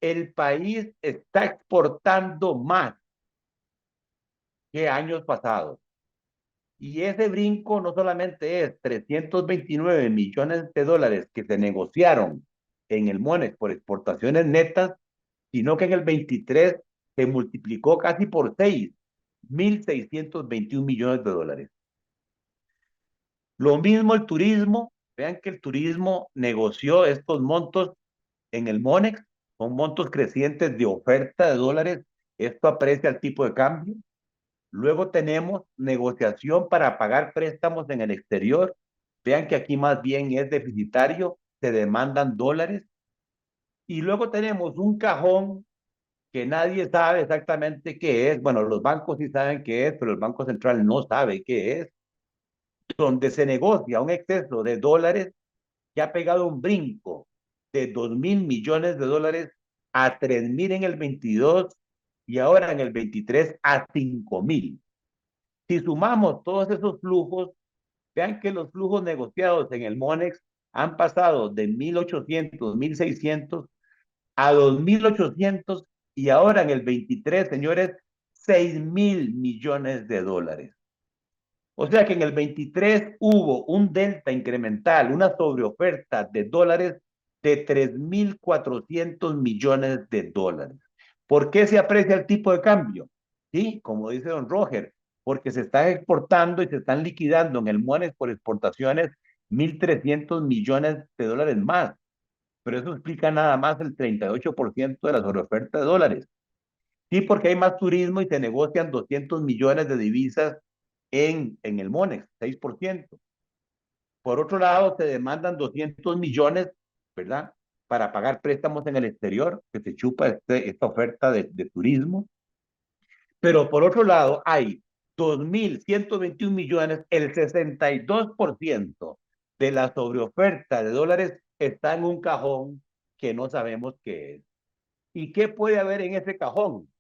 El país está exportando más que años pasados. Y ese brinco no solamente es 329 millones de dólares que se negociaron en el MONEX por exportaciones netas, sino que en el 23 se multiplicó casi por 6, 1,621 millones de dólares. Lo mismo el turismo, vean que el turismo negoció estos montos en el MONEX, son montos crecientes de oferta de dólares, esto aprecia el tipo de cambio. Luego tenemos negociación para pagar préstamos en el exterior, vean que aquí más bien es deficitario, se demandan dólares. Y luego tenemos un cajón que nadie sabe exactamente qué es. Bueno, los bancos sí saben qué es, pero el Banco Central no sabe qué es, donde se negocia un exceso de dólares que ha pegado un brinco de 2.000 millones de dólares a 3.000 en el 22 y ahora en el 23 a 5.000. Si sumamos todos esos flujos, vean que los flujos negociados en el MONEX han pasado de 1.800, 1.600 a 2.800 y ahora en el 23, señores, 6.000 millones de dólares. O sea que en el 23 hubo un delta incremental, una sobreoferta de dólares de 3.400 millones de dólares. ¿Por qué se aprecia el tipo de cambio? Sí, como dice don Roger, porque se están exportando y se están liquidando en el MONEX por exportaciones 1.300 millones de dólares más. Pero eso explica nada más el 38% de la sobreoferta de dólares. Sí, porque hay más turismo y se negocian 200 millones de divisas en el MONEX, 6%. Por otro lado, se demandan 200 millones, ¿verdad? Para pagar préstamos en el exterior, que se chupa esta oferta de turismo. Pero por otro lado, hay 2.121 millones, el 62% de la sobreoferta de dólares está en un cajón que no sabemos qué es. ¿Y qué puede haber en ese cajón?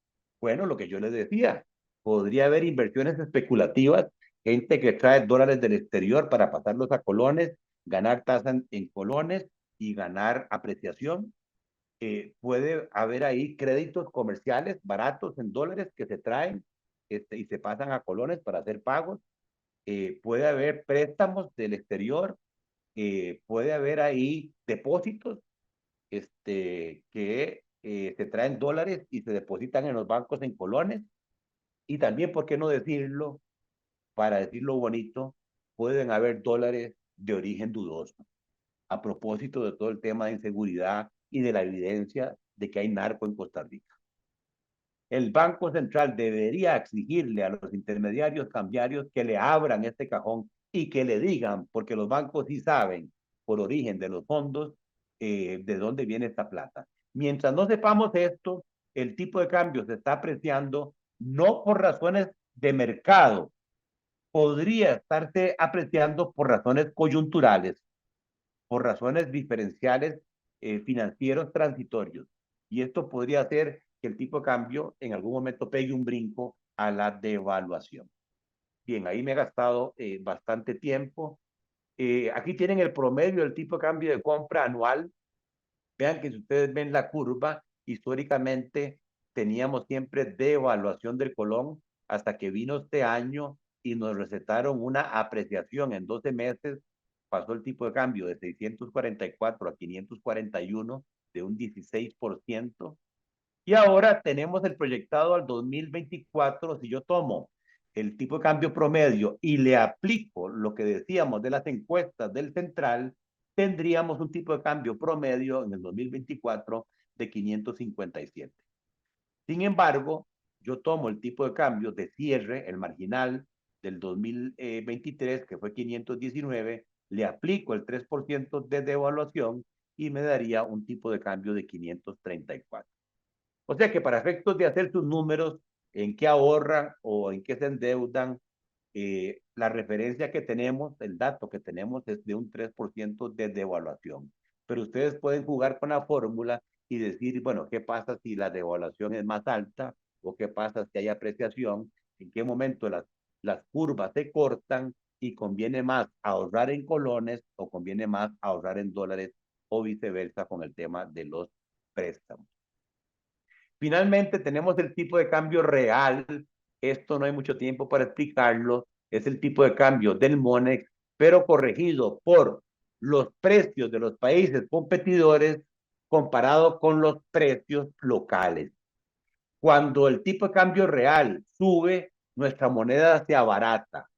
Bueno, lo que yo les decía, podría haber inversiones especulativas, gente que trae dólares del exterior para pasarlos a colones, ganar tasa en colones y ganar apreciación. Puede haber ahí créditos comerciales baratos en dólares que se traen y se pasan a colones para hacer pagos. Puede haber préstamos del exterior. Puede haber ahí depósitos que se traen dólares y se depositan en los bancos en colones. Y también, ¿por qué no decirlo? Para decirlo bonito, pueden haber dólares de origen dudoso. A propósito de todo el tema de inseguridad y de la evidencia de que hay narco en Costa Rica. El Banco Central debería exigirle a los intermediarios cambiarios que le abran este cajón y que le digan, porque los bancos sí saben por origen de los fondos de dónde viene esta plata. Mientras no sepamos esto, el tipo de cambio se está apreciando no por razones de mercado, podría estarse apreciando por razones coyunturales, por razones diferenciales financieros transitorios. Y esto podría hacer que el tipo de cambio en algún momento pegue un brinco a la devaluación. Bien, ahí me he gastado bastante tiempo. Aquí tienen el promedio del tipo de cambio de compra anual. Vean que si ustedes ven la curva, históricamente teníamos siempre devaluación del colón hasta que vino este año y nos recetaron una apreciación en 12 meses. Pasó el tipo de cambio de 644 a 541 de un 16%. Y ahora tenemos el proyectado al 2024. Si yo tomo el tipo de cambio promedio y le aplico lo que decíamos de las encuestas del Central, tendríamos un tipo de cambio promedio en el 2024 de 557. Sin embargo, yo tomo el tipo de cambio de cierre, el marginal del 2023, que fue 519, le aplico el 3% de devaluación y me daría un tipo de cambio de 534. O sea que para efectos de hacer sus números, en qué ahorran o en qué se endeudan, la referencia que tenemos, el dato que tenemos es de un 3% de devaluación. Pero ustedes pueden jugar con la fórmula y decir, bueno, ¿qué pasa si la devaluación es más alta? ¿O qué pasa si hay apreciación? ¿En qué momento las curvas se cortan y conviene más ahorrar en colones o conviene más ahorrar en dólares o viceversa con el tema de los préstamos? Finalmente tenemos el tipo de cambio real. Esto no hay mucho tiempo para explicarlo. Es el tipo de cambio del MONEX, pero corregido por los precios de los países competidores comparado con los precios locales. Cuando el tipo de cambio real sube, nuestra moneda se abarata.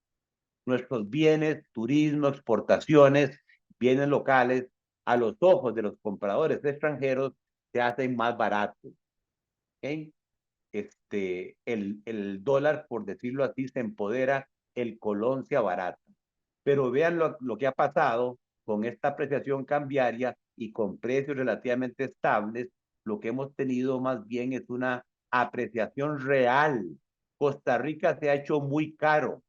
Nuestros bienes, turismo, exportaciones, bienes locales, a los ojos de los compradores extranjeros, se hacen más baratos. ¿Okay? El dólar, por decirlo así, se empodera, el colón se abarata. Pero vean lo que ha pasado con esta apreciación cambiaria y con precios relativamente estables, lo que hemos tenido más bien es una apreciación real. Costa Rica se ha hecho muy caro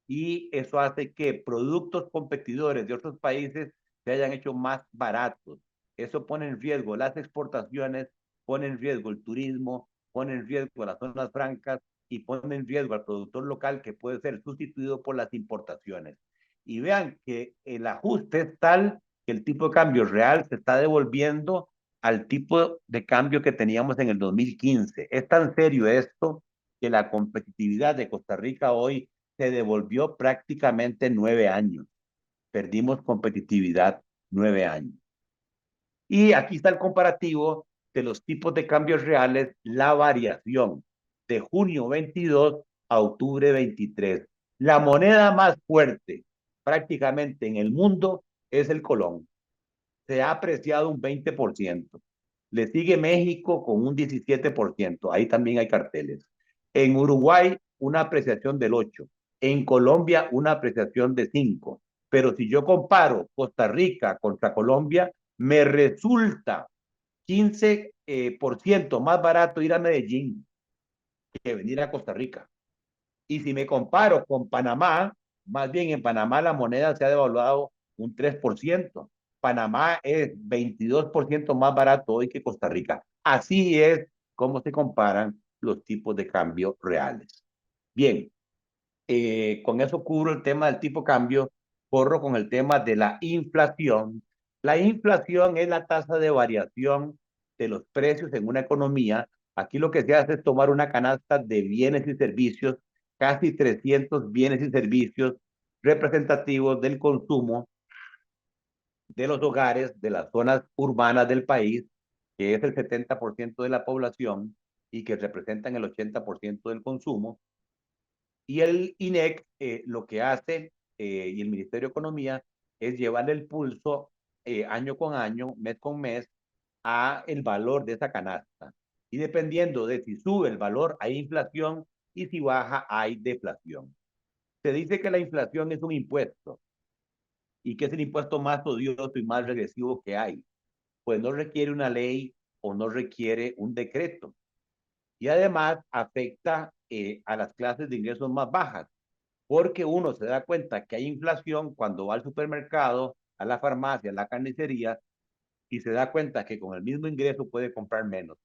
y eso hace que productos competidores de otros países se hayan hecho más baratos. Eso pone en riesgo las exportaciones, pone en riesgo el turismo, pone en riesgo las zonas francas y pone en riesgo al productor local, que puede ser sustituido por las importaciones. Y vean que el ajuste es tal que el tipo de cambio real se está devolviendo al tipo de cambio que teníamos en el 2015. Es tan serio esto que la competitividad de Costa Rica hoy se devolvió prácticamente 9 años. Perdimos competitividad 9 años. Y aquí está el comparativo de los tipos de cambios reales, la variación de junio 22 a octubre 23. La moneda más fuerte prácticamente en el mundo es el colón. Se ha apreciado un 20%. Le sigue México con un 17%. Ahí también hay carteles. En Uruguay, una apreciación del 8%. En Colombia, una apreciación de 5%. Pero si yo comparo Costa Rica contra Colombia, me resulta 15% más barato ir a Medellín que venir a Costa Rica. Y si me comparo con Panamá, más bien en Panamá la moneda se ha devaluado un 3%. Panamá es 22% más barato hoy que Costa Rica. Así es como se comparan los tipos de cambio reales. Bien, con eso cubro el tema del tipo de cambio, corro con el tema de la inflación. La inflación es la tasa de variación de los precios en una economía. Aquí lo que se hace es tomar una canasta de bienes y servicios, casi 300 bienes y servicios representativos del consumo de los hogares de las zonas urbanas del país, que es el 70% de la población y que representan el 80% del consumo. Y el INEC lo que hace, y el Ministerio de Economía, es llevarle el pulso año con año, mes con mes, a el valor de esa canasta. Y dependiendo de si sube el valor, hay inflación, y si baja, hay deflación. Se dice que la inflación es un impuesto y que es el impuesto más odioso y más regresivo que hay, pues no requiere una ley o no requiere un decreto. Y además afecta a las clases de ingresos más bajas, porque uno se da cuenta que hay inflación cuando va al supermercado, a la farmacia, a la carnicería, y se da cuenta que con el mismo ingreso puede comprar menos.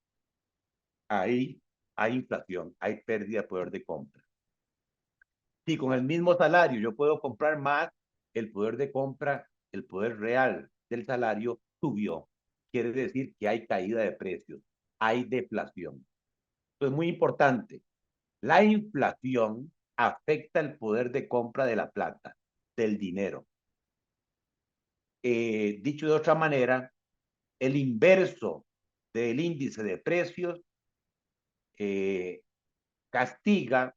Ahí hay inflación, hay pérdida de poder de compra. Si con el mismo salario yo puedo comprar más, el poder de compra, el poder real del salario subió. Quiere decir que hay caída de precios, hay deflación. Entonces, muy importante, la inflación afecta el poder de compra de la plata, del dinero. Dicho de otra manera, el inverso del índice de precios castiga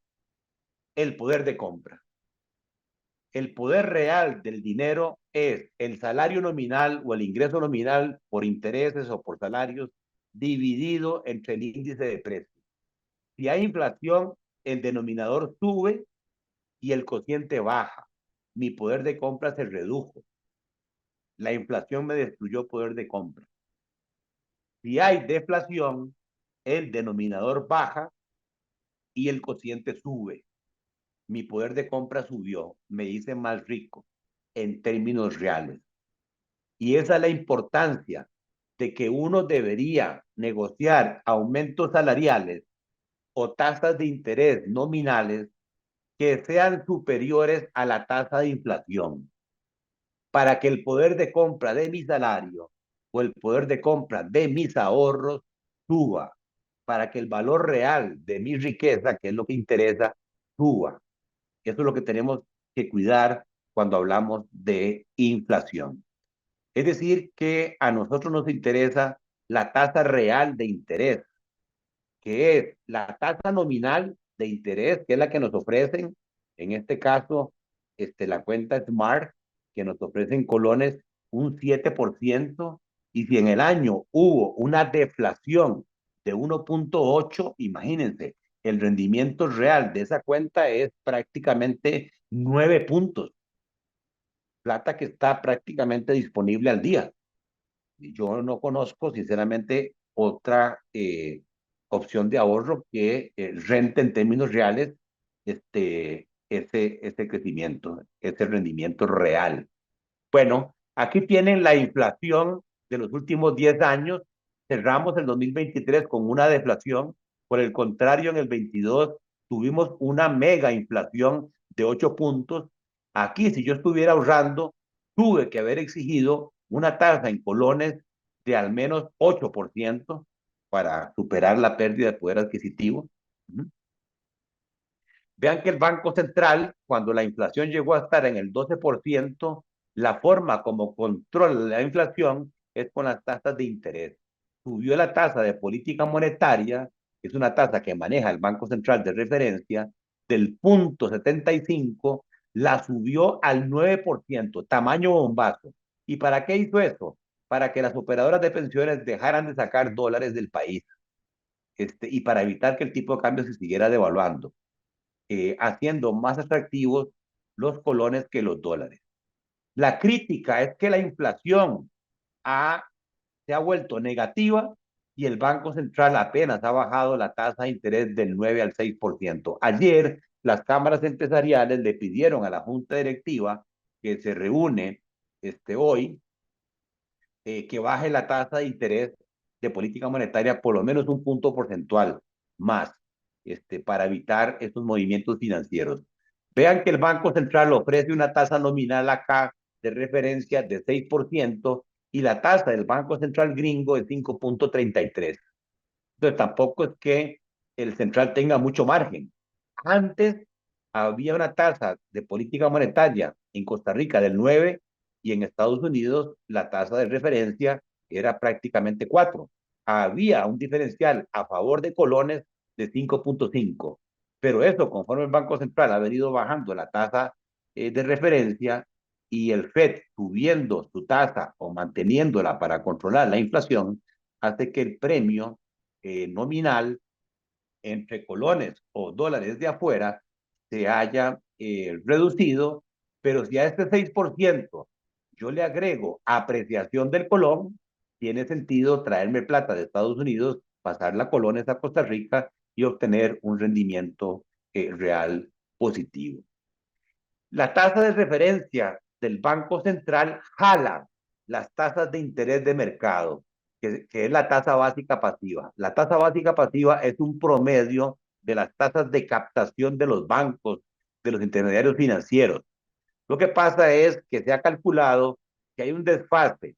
el poder de compra. El poder real del dinero es el salario nominal o el ingreso nominal por intereses o por salarios dividido entre el índice de precios. Si hay inflación, el denominador sube y el cociente baja. Mi poder de compra se redujo. La inflación me destruyó poder de compra. Si hay deflación, el denominador baja y el cociente sube. Mi poder de compra subió, me hice más rico en términos reales. Y esa es la importancia de que uno debería negociar aumentos salariales o tasas de interés nominales que sean superiores a la tasa de inflación, para que el poder de compra de mi salario o el poder de compra de mis ahorros suba, para que el valor real de mi riqueza, que es lo que interesa, suba. Eso es lo que tenemos que cuidar cuando hablamos de inflación. Es decir, que a nosotros nos interesa la tasa real de interés, que es la tasa nominal de interés, que es la que nos ofrecen, en este caso, la cuenta Smart, que nos ofrecen colones un 7%, y si en el año hubo una deflación de 1.8, imagínense, el rendimiento real de esa cuenta es prácticamente 9 puntos, plata que está prácticamente disponible al día. Yo no conozco, sinceramente, otra opción de ahorro que rente en términos reales ese crecimiento, ese rendimiento real. Bueno, aquí tienen la inflación de los últimos 10 años. Cerramos el 2023 con una deflación. Por el contrario, en el 22 tuvimos una mega inflación de 8 puntos. Aquí, si yo estuviera ahorrando, tuve que haber exigido una tasa en colones de al menos 8% para superar la pérdida de poder adquisitivo. Vean que el Banco Central, cuando la inflación llegó a estar en el 12%, la forma como controla la inflación es con las tasas de interés. Subió la tasa de política monetaria, que es una tasa que maneja el Banco Central de referencia, del punto 75, la subió al 9%, tamaño bombazo. ¿Y para qué hizo eso? Para que las operadoras de pensiones dejaran de sacar dólares del país, y para evitar que el tipo de cambio se siguiera devaluando, haciendo más atractivos los colones que los dólares. La crítica es que la inflación se ha vuelto negativa y el Banco Central apenas ha bajado la tasa de interés del 9 al 6%. Ayer, las cámaras empresariales le pidieron a la Junta Directiva, que se reúne hoy, que baje la tasa de interés de política monetaria por lo menos un punto porcentual más, para evitar estos movimientos financieros. Vean que el Banco Central ofrece una tasa nominal acá de referencia de 6% y la tasa del Banco Central gringo es 5.33. Entonces tampoco es que el central tenga mucho margen. Antes había una tasa de política monetaria en Costa Rica del 9 y en Estados Unidos la tasa de referencia era prácticamente 4. Había un diferencial a favor de colones de 5.5. Pero eso, conforme el Banco Central ha venido bajando la tasa de referencia y el FED subiendo su tasa o manteniéndola para controlar la inflación, hace que el premio nominal entre colones o dólares de afuera se haya reducido, pero si a este 6% yo le agrego apreciación del colón, tiene sentido traerme plata de Estados Unidos, pasarla a colones a Costa Rica y obtener un rendimiento real positivo. La tasa de referencia del Banco Central jala las tasas de interés de mercado, que es la tasa básica pasiva. La tasa básica pasiva es un promedio de las tasas de captación de los bancos, de los intermediarios financieros. Lo que pasa es que se ha calculado que hay un desfase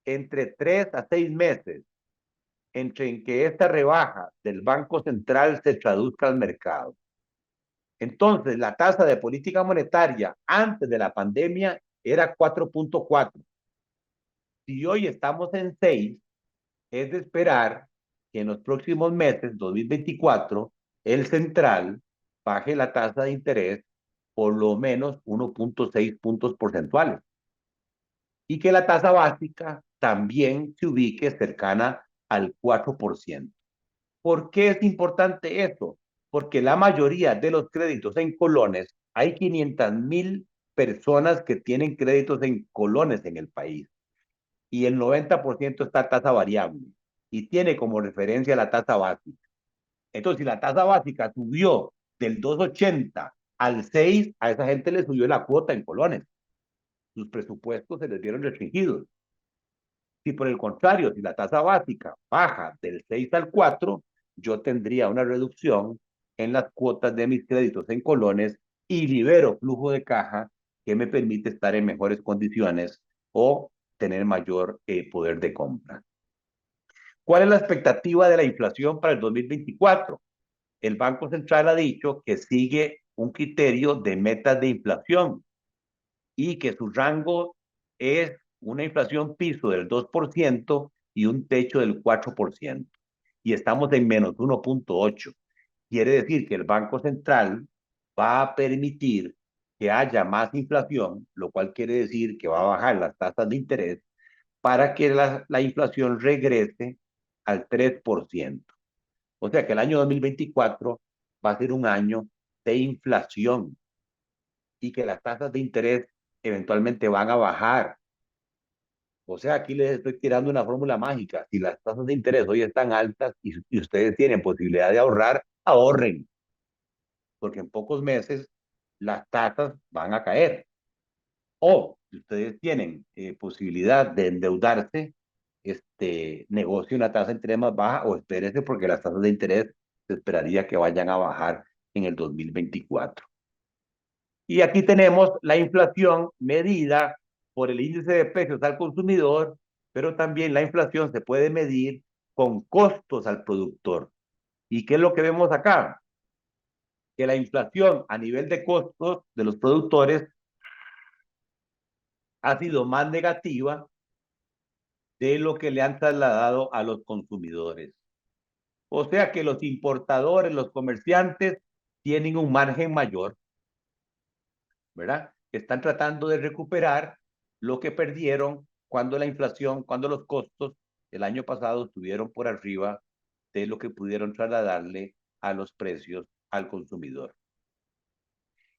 entre 3 a 6 meses entre en que esta rebaja del Banco Central se traduzca al mercado. Entonces, la tasa de política monetaria antes de la pandemia era 4.4. Si hoy estamos en 6, es de esperar que en los próximos meses, 2024, el central baje la tasa de interés por lo menos 1.6 puntos porcentuales y que la tasa básica también se ubique cercana al 4%. ¿Por qué es importante esto? Porque la mayoría de los créditos en colones, hay 500,000 personas que tienen créditos en colones en el país y el 90% está a tasa variable y tiene como referencia la tasa básica. Entonces, si la tasa básica subió del 2.80 al 6, a esa gente le subió la cuota en colones. Sus presupuestos se les vieron restringidos. Si por el contrario, si la tasa básica baja del 6 al 4, yo tendría una reducción en las cuotas de mis créditos en colones y libero flujo de caja que me permite estar en mejores condiciones o tener mayor poder de compra. ¿Cuál es la expectativa de la inflación para el 2024? El Banco Central ha dicho que sigue un criterio de metas de inflación y que su rango es una inflación piso del 2% y un techo del 4%. Y estamos en menos 1.8. Quiere decir que el Banco Central va a permitir que haya más inflación, lo cual quiere decir que va a bajar las tasas de interés para que la inflación regrese al 3%. O sea que el año 2024 va a ser un año de inflación y que las tasas de interés eventualmente van a bajar O sea, aquí les estoy tirando una fórmula mágica. Si las tasas de interés hoy están altas y ustedes tienen posibilidad de ahorrar, ahorren, porque en pocos meses las tasas van a caer. O si ustedes tienen posibilidad de endeudarse, negocie una tasa de interés más baja o espérese porque las tasas de interés se esperaría que vayan a bajar en el 2024. Y aquí tenemos la inflación medida por el índice de precios al consumidor, pero también la inflación se puede medir con costos al productor. ¿Y qué es lo que vemos acá? Que la inflación a nivel de costos de los productores ha sido más negativa de lo que le han trasladado a los consumidores. O sea que los importadores, los comerciantes, tienen un margen mayor, ¿verdad? Están tratando de recuperar lo que perdieron cuando la inflación, cuando los costos el año pasado estuvieron por arriba de lo que pudieron trasladarle a los precios al consumidor.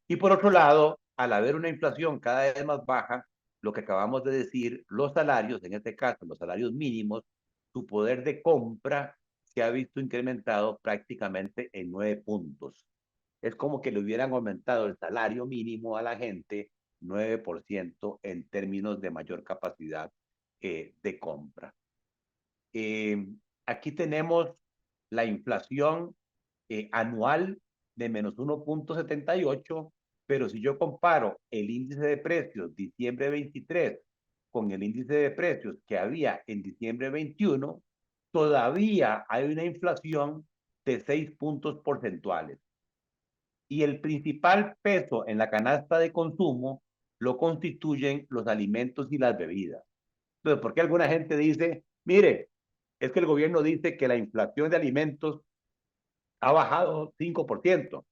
Y por otro lado, al haber una inflación cada vez más baja, lo que acabamos de decir, los salarios, en este caso los salarios mínimos, su poder de compra se ha visto incrementado prácticamente en 9 puntos. Es como que le hubieran aumentado el salario mínimo a la gente 9% en términos de mayor capacidad de compra. Aquí tenemos la inflación anual de menos 1,78, pero si yo comparo el índice de precios diciembre 23 con el índice de precios que había en diciembre 21, todavía hay una inflación de 6 puntos porcentuales. Y el principal peso en la canasta de consumo lo constituyen los alimentos y las bebidas. Entonces, ¿por qué alguna gente dice, mire, es que el gobierno dice que la inflación de alimentos ha bajado 5%?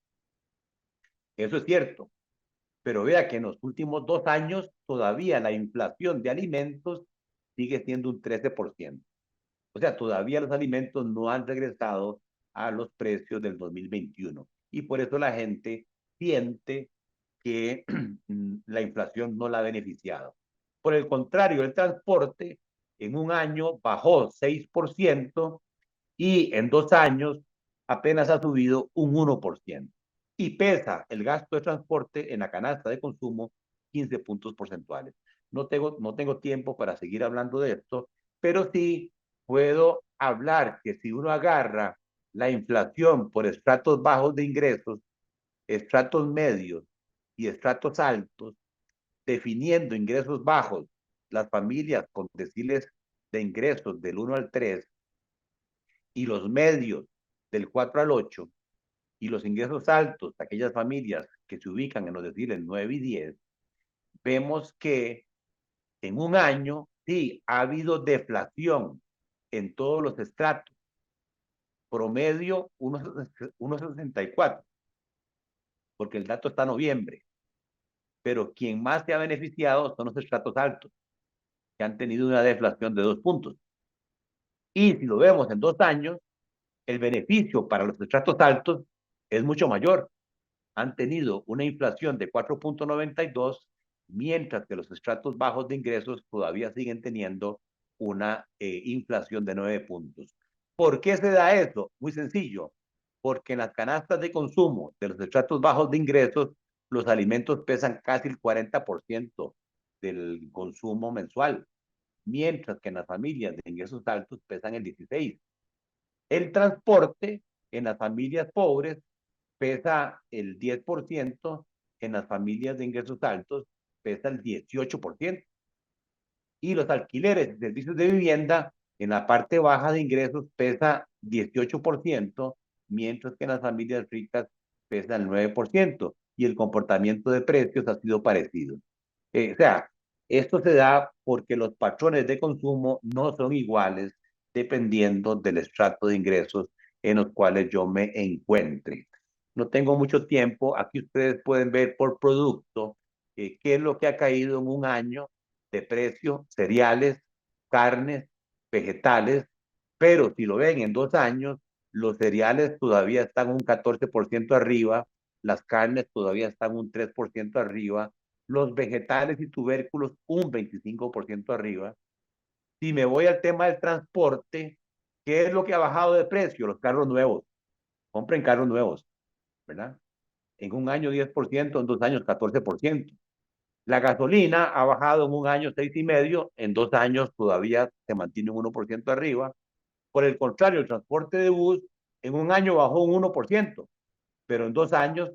Eso es cierto, pero vea que en los últimos 2 años todavía la inflación de alimentos sigue siendo un 13%. O sea, todavía los alimentos no han regresado a los precios del 2021. Y por eso la gente siente que la inflación no la ha beneficiado. Por el contrario, el transporte en un año bajó 6% y en 2 años apenas ha subido un 1%. Y pesa el gasto de transporte en la canasta de consumo 15 puntos porcentuales. No tengo tiempo para seguir hablando de esto, pero sí puedo hablar que si uno agarra la inflación por estratos bajos de ingresos, estratos medios y estratos altos, definiendo ingresos bajos, las familias con deciles de ingresos del 1 al 3 y los medios del 4 al 8 y los ingresos altos, aquellas familias que se ubican en los deciles 9 y 10, vemos que en un año sí ha habido deflación en todos los estratos, promedio 1,64, porque el dato está en noviembre, pero quien más se ha beneficiado son los estratos altos, que han tenido una deflación de 2 puntos. Y si lo vemos en 2 años, el beneficio para los estratos altos es mucho mayor. Han tenido una inflación de 4,92, mientras que los estratos bajos de ingresos todavía siguen teniendo una inflación de 9 puntos. ¿Por qué se da eso? Muy sencillo, porque en las canastas de consumo de los estratos bajos de ingresos, los alimentos pesan casi el 40% del consumo mensual, mientras que en las familias de ingresos altos pesan el 16%. El transporte en las familias pobres pesa el 10%, en las familias de ingresos altos pesa el 18%. Y los alquileres y servicios de vivienda en la parte baja de ingresos pesa 18%, mientras que en las familias ricas pesa el 9%. Y el comportamiento de precios ha sido parecido. O sea, esto se da porque los patrones de consumo no son iguales dependiendo del estrato de ingresos en los cuales yo me encuentre. No tengo mucho tiempo. Aquí ustedes pueden ver por producto qué es lo que ha caído en un año de precio: cereales, carnes, vegetales, pero si lo ven en 2 años, los cereales todavía están un 14% arriba, las carnes todavía están un 3% arriba, los vegetales y tubérculos un 25% arriba, Si me voy al tema del transporte, ¿qué es lo que ha bajado de precio? Los carros nuevos. Compren carros nuevos, ¿verdad? En un año 10%, en 2 años 14%. La gasolina ha bajado en un año 6,5%, en 2 años todavía se mantiene un 1% arriba. Por el contrario, el transporte de bus en un año bajó un 1%, pero en 2 años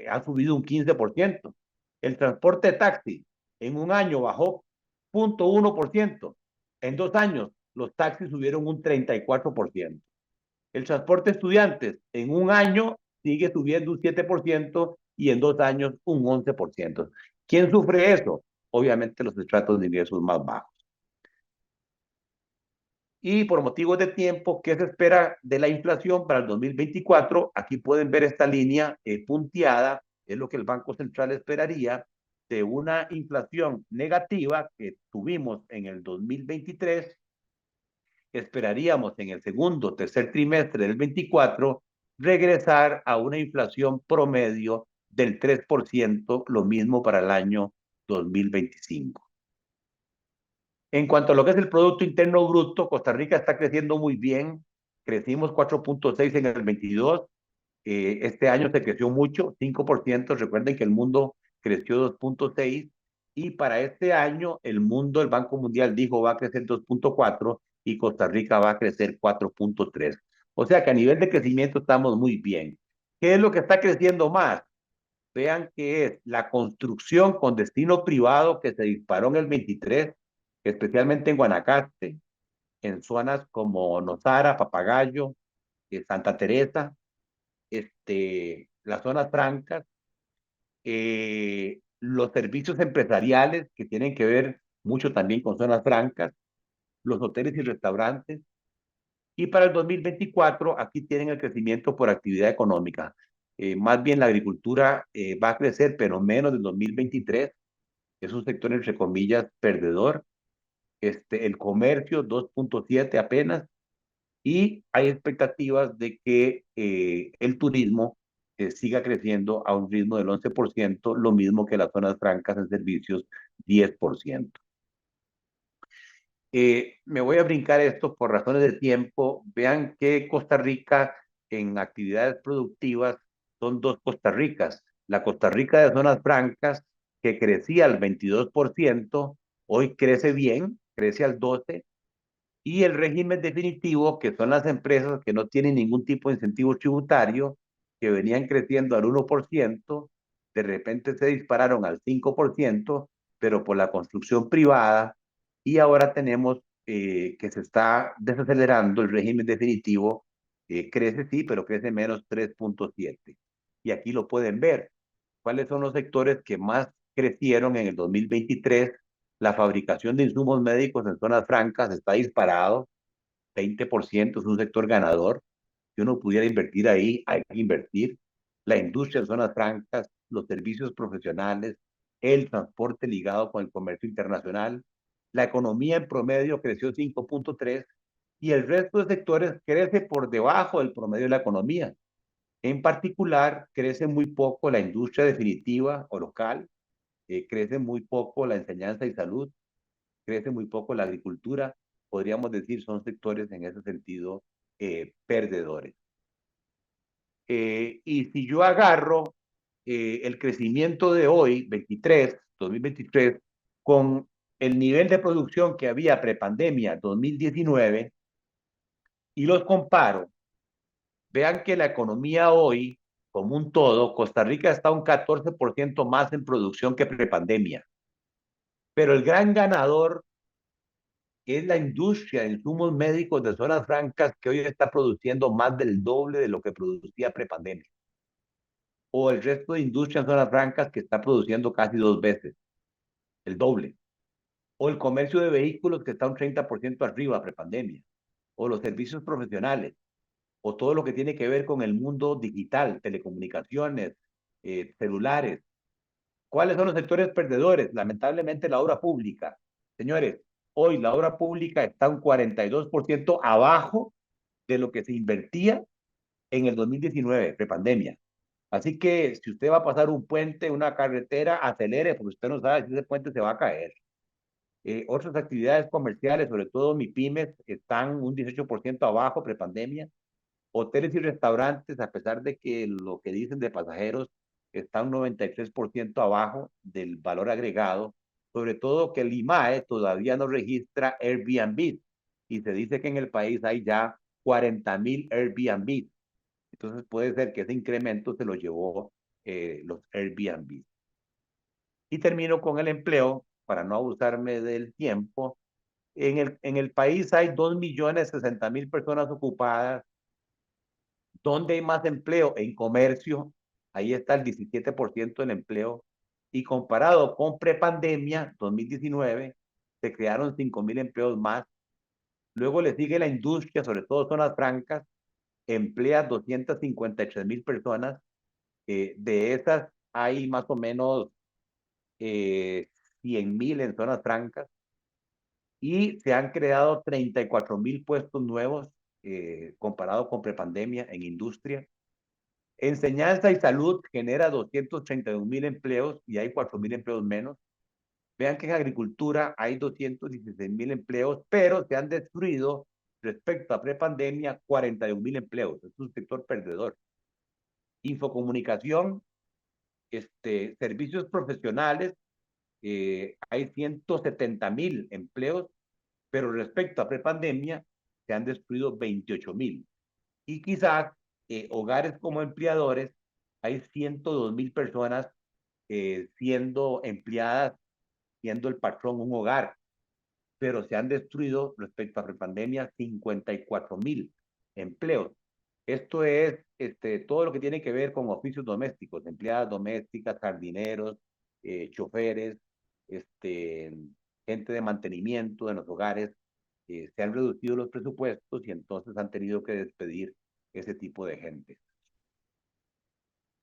ha subido un 15%. El transporte de taxi en un año bajó 0,1%. En 2 años los taxis subieron un 34%. El transporte de estudiantes en un año sigue subiendo un 7% y en 2 años un 11%. ¿Quién sufre eso? Obviamente los estratos de ingresos más bajos. Y por motivos de tiempo, ¿qué se espera de la inflación para el 2024? Aquí pueden ver esta línea punteada, es lo que el Banco Central esperaría de una inflación negativa que tuvimos en el 2023. Esperaríamos en el segundo, tercer trimestre del 24 regresar a una inflación promedio del 3%, lo mismo para el año 2025. En cuanto a lo que es el Producto Interno Bruto, Costa Rica está creciendo muy bien. Crecimos 4,6 en el 22. Este año se creció mucho, 5%. Recuerden que el mundo creció 2,6. Y para este año, el mundo, el Banco Mundial dijo va a crecer 2,4 y Costa Rica va a crecer 4,3. O sea que a nivel de crecimiento estamos muy bien. ¿Qué es lo que está creciendo más? Vean que es la construcción con destino privado que se disparó en el 23, especialmente en Guanacaste, en zonas como Nosara, Papagayo, Santa Teresa, las zonas francas, los servicios empresariales que tienen que ver mucho también con zonas francas, los hoteles y restaurantes. Y para el 2024, aquí tienen el crecimiento por actividad económica. Más bien la agricultura va a crecer, pero menos del 2023. Es un sector, entre comillas, perdedor. El comercio, 2,7 apenas. Y hay expectativas de que el turismo siga creciendo a un ritmo del 11%, lo mismo que las zonas francas en servicios, 10%. Me voy a brincar esto por razones de tiempo. Vean que Costa Rica en actividades productivas son dos Costa Ricas. La Costa Rica de zonas francas, que crecía al 22%, hoy crece bien, crece al 12%, y el régimen definitivo, que son las empresas que no tienen ningún tipo de incentivo tributario, que venían creciendo al 1%, de repente se dispararon al 5%, pero por la construcción privada, y ahora tenemos que se está desacelerando el régimen definitivo, crece sí, pero crece menos 3,7. Y aquí lo pueden ver. ¿Cuáles son los sectores que más crecieron en el 2023? La fabricación de insumos médicos en zonas francas está disparado, 20%, es un sector ganador. Si uno pudiera invertir ahí, hay que invertir. La industria en zonas francas, los servicios profesionales, el transporte ligado con el comercio internacional. La economía en promedio creció 5,3 y el resto de sectores crece por debajo del promedio de la economía. En particular, crece muy poco la industria definitiva o local, crece muy poco la enseñanza y salud, crece muy poco la agricultura. Podríamos decir son sectores en ese sentido perdedores. Y si yo agarro el crecimiento de hoy, 2023, con el nivel de producción que había prepandemia 2019 y los comparo, vean que la economía hoy, como un todo, Costa Rica está un 14% más en producción que prepandemia. Pero el gran ganador es la industria de insumos médicos de zonas francas, que hoy está produciendo más del doble de lo que producía prepandemia. O el resto de industria en zonas francas, que está produciendo casi 2 veces, el doble. O el comercio de vehículos, que está un 30% arriba prepandemia. O los servicios profesionales. O todo lo que tiene que ver con el mundo digital, telecomunicaciones, celulares. ¿Cuáles son los sectores perdedores? Lamentablemente la obra pública. Señores, hoy la obra pública está un 42% abajo de lo que se invertía en el 2019, prepandemia. Así que si usted va a pasar un puente, una carretera, acelere, porque usted no sabe si ese puente se va a caer. Otras actividades comerciales, sobre todo MIPYMES, están un 18% abajo prepandemia. Hoteles y restaurantes, a pesar de que lo que dicen de pasajeros está un 93% abajo del valor agregado, sobre todo que el IMAE todavía no registra Airbnb y se dice que en el país hay ya 40,000 Airbnb. Entonces puede ser que ese incremento se lo llevó los Airbnb. Y termino con el empleo, para no abusarme del tiempo. En el país hay 2,060,000 personas ocupadas. ¿Dónde hay más empleo? En comercio, ahí está el 17% del empleo. Y comparado con prepandemia, 2019, se crearon 5,000 empleos más. Luego le sigue la industria, sobre todo zonas francas, emplea 253,000 personas. De esas hay más o menos 100,000 en zonas francas. Y se han creado 34,000 puestos nuevos comparado con prepandemia en industria. Enseñanza y salud genera 231,000 empleos y hay 4,000 empleos menos. Vean que en agricultura hay 216,000 empleos, pero se han destruido respecto a prepandemia 41,000 empleos. Es un sector perdedor. Infocomunicación, servicios profesionales, hay 170,000 empleos, pero respecto a prepandemia se han destruido 28,000. Y quizás hogares como empleadores, hay 102,000 personas siendo empleadas, siendo el patrón un hogar, pero se han destruido respecto a prepandemia 54,000 empleos. Esto es todo lo que tiene que ver con oficios domésticos, empleadas domésticas, jardineros, choferes, gente de mantenimiento en los hogares. Se han reducido los presupuestos y entonces han tenido que despedir ese tipo de gente.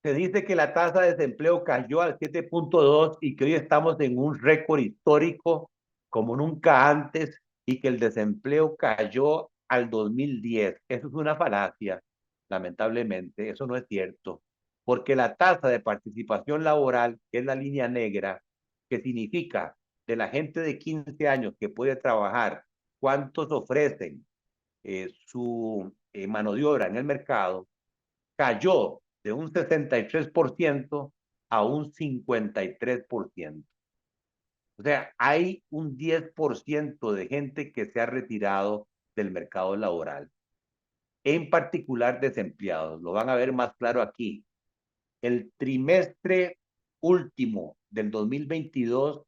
Se dice que la tasa de desempleo cayó al 7,2 y que hoy estamos en un récord histórico como nunca antes y que el desempleo cayó al 2010. Eso es una falacia, lamentablemente, eso no es cierto, porque la tasa de participación laboral, que es la línea negra, que significa de la gente de 15 años que puede trabajar, cuántos ofrecen su mano de obra en el mercado, cayó de un 63% a un 53%. O sea, hay un 10% de gente que se ha retirado del mercado laboral, en particular desempleados. Lo van a ver más claro aquí. El trimestre último del 2022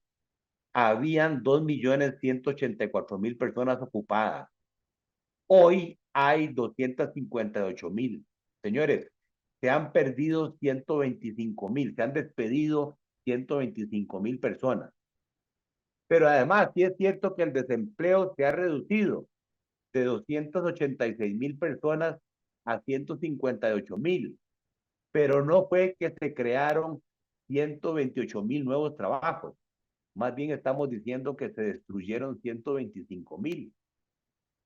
habían 2,184,000 personas ocupadas. Hoy hay 258,000. Señores, se han perdido 125,000, se han despedido 125,000 personas. Pero además, sí es cierto que el desempleo se ha reducido de 286,000 personas a 158,000, pero no fue que se crearon 128,000 nuevos trabajos. Más bien estamos diciendo que se destruyeron 125,000.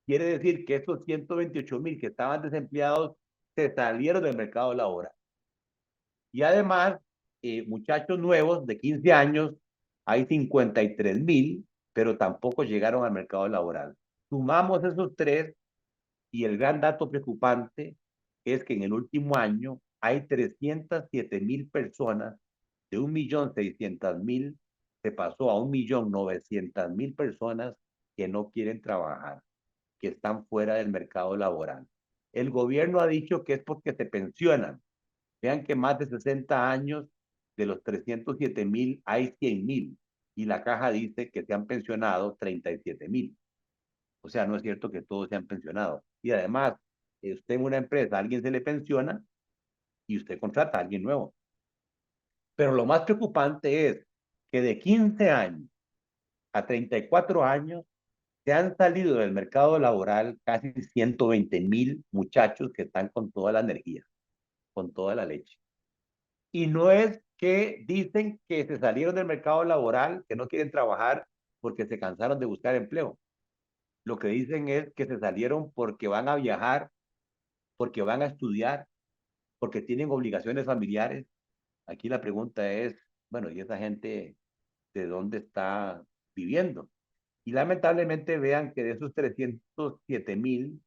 Quiere decir que esos 128,000 que estaban desempleados se salieron del mercado laboral. Y además, muchachos nuevos de 15 años, hay 53,000, pero tampoco llegaron al mercado laboral. Sumamos esos tres y el gran dato preocupante es que en el último año hay 307,000 personas, de 1,600,000 se pasó a 1,900,000 personas que no quieren trabajar, que están fuera del mercado laboral. El gobierno ha dicho que es porque se pensionan. Vean que más de 60 años, de los 307,000 hay 100,000 y la caja dice que se han pensionado 37,000. O sea, no es cierto que todos se han pensionado. Y además, usted en una empresa, a alguien se le pensiona y usted contrata a alguien nuevo. Pero lo más preocupante es que de 15 años a 34 años se han salido del mercado laboral casi 120,000 muchachos que están con toda la energía, con toda la leche. Y no es que dicen que se salieron del mercado laboral, que no quieren trabajar porque se cansaron de buscar empleo. Lo que dicen es que se salieron porque van a viajar, porque van a estudiar, porque tienen obligaciones familiares. Aquí la pregunta es, bueno, ¿y esa gente de dónde está viviendo? Y lamentablemente vean que de esos 307,000,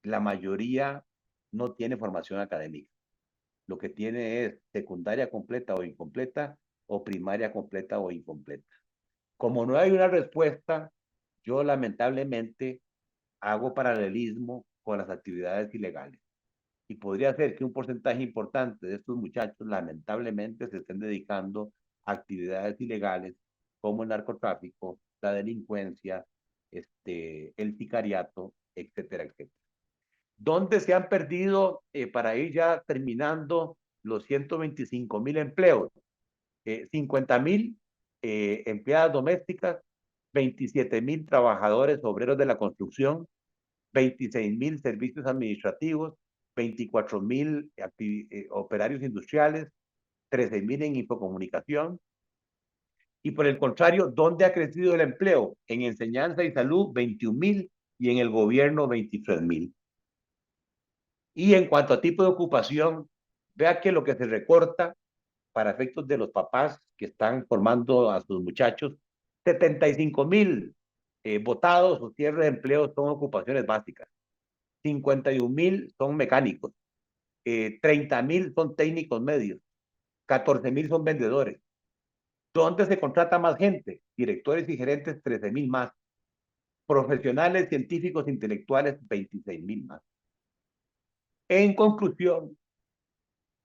la mayoría no tiene formación académica. Lo que tiene es secundaria completa o incompleta o primaria completa o incompleta. Como no hay una respuesta, yo lamentablemente hago paralelismo con las actividades ilegales. Y podría ser que un porcentaje importante de estos muchachos lamentablemente se estén dedicando a actividades ilegales como el narcotráfico, la delincuencia, el sicariato, etcétera, etcétera. ¿Dónde se han perdido, para ir ya terminando, los 125,000 empleos? 50,000 empleadas domésticas, 27,000 trabajadores obreros de la construcción, 26,000 servicios administrativos, 24,000 operarios industriales, 13,000 en infocomunicación. Y por el contrario, ¿dónde ha crecido el empleo? En enseñanza y salud, 21,000, y en el gobierno, 23,000. Y en cuanto a tipo de ocupación, vea que lo que se recorta para efectos de los papás que están formando a sus muchachos, 75,000 votados o cierre de empleo son ocupaciones básicas, 51,000 son mecánicos, 30,000 son técnicos medios, 14,000 son vendedores. ¿Dónde se contrata más gente? Directores y gerentes, 13,000 más. Profesionales, científicos, intelectuales, 26,000 más. En conclusión,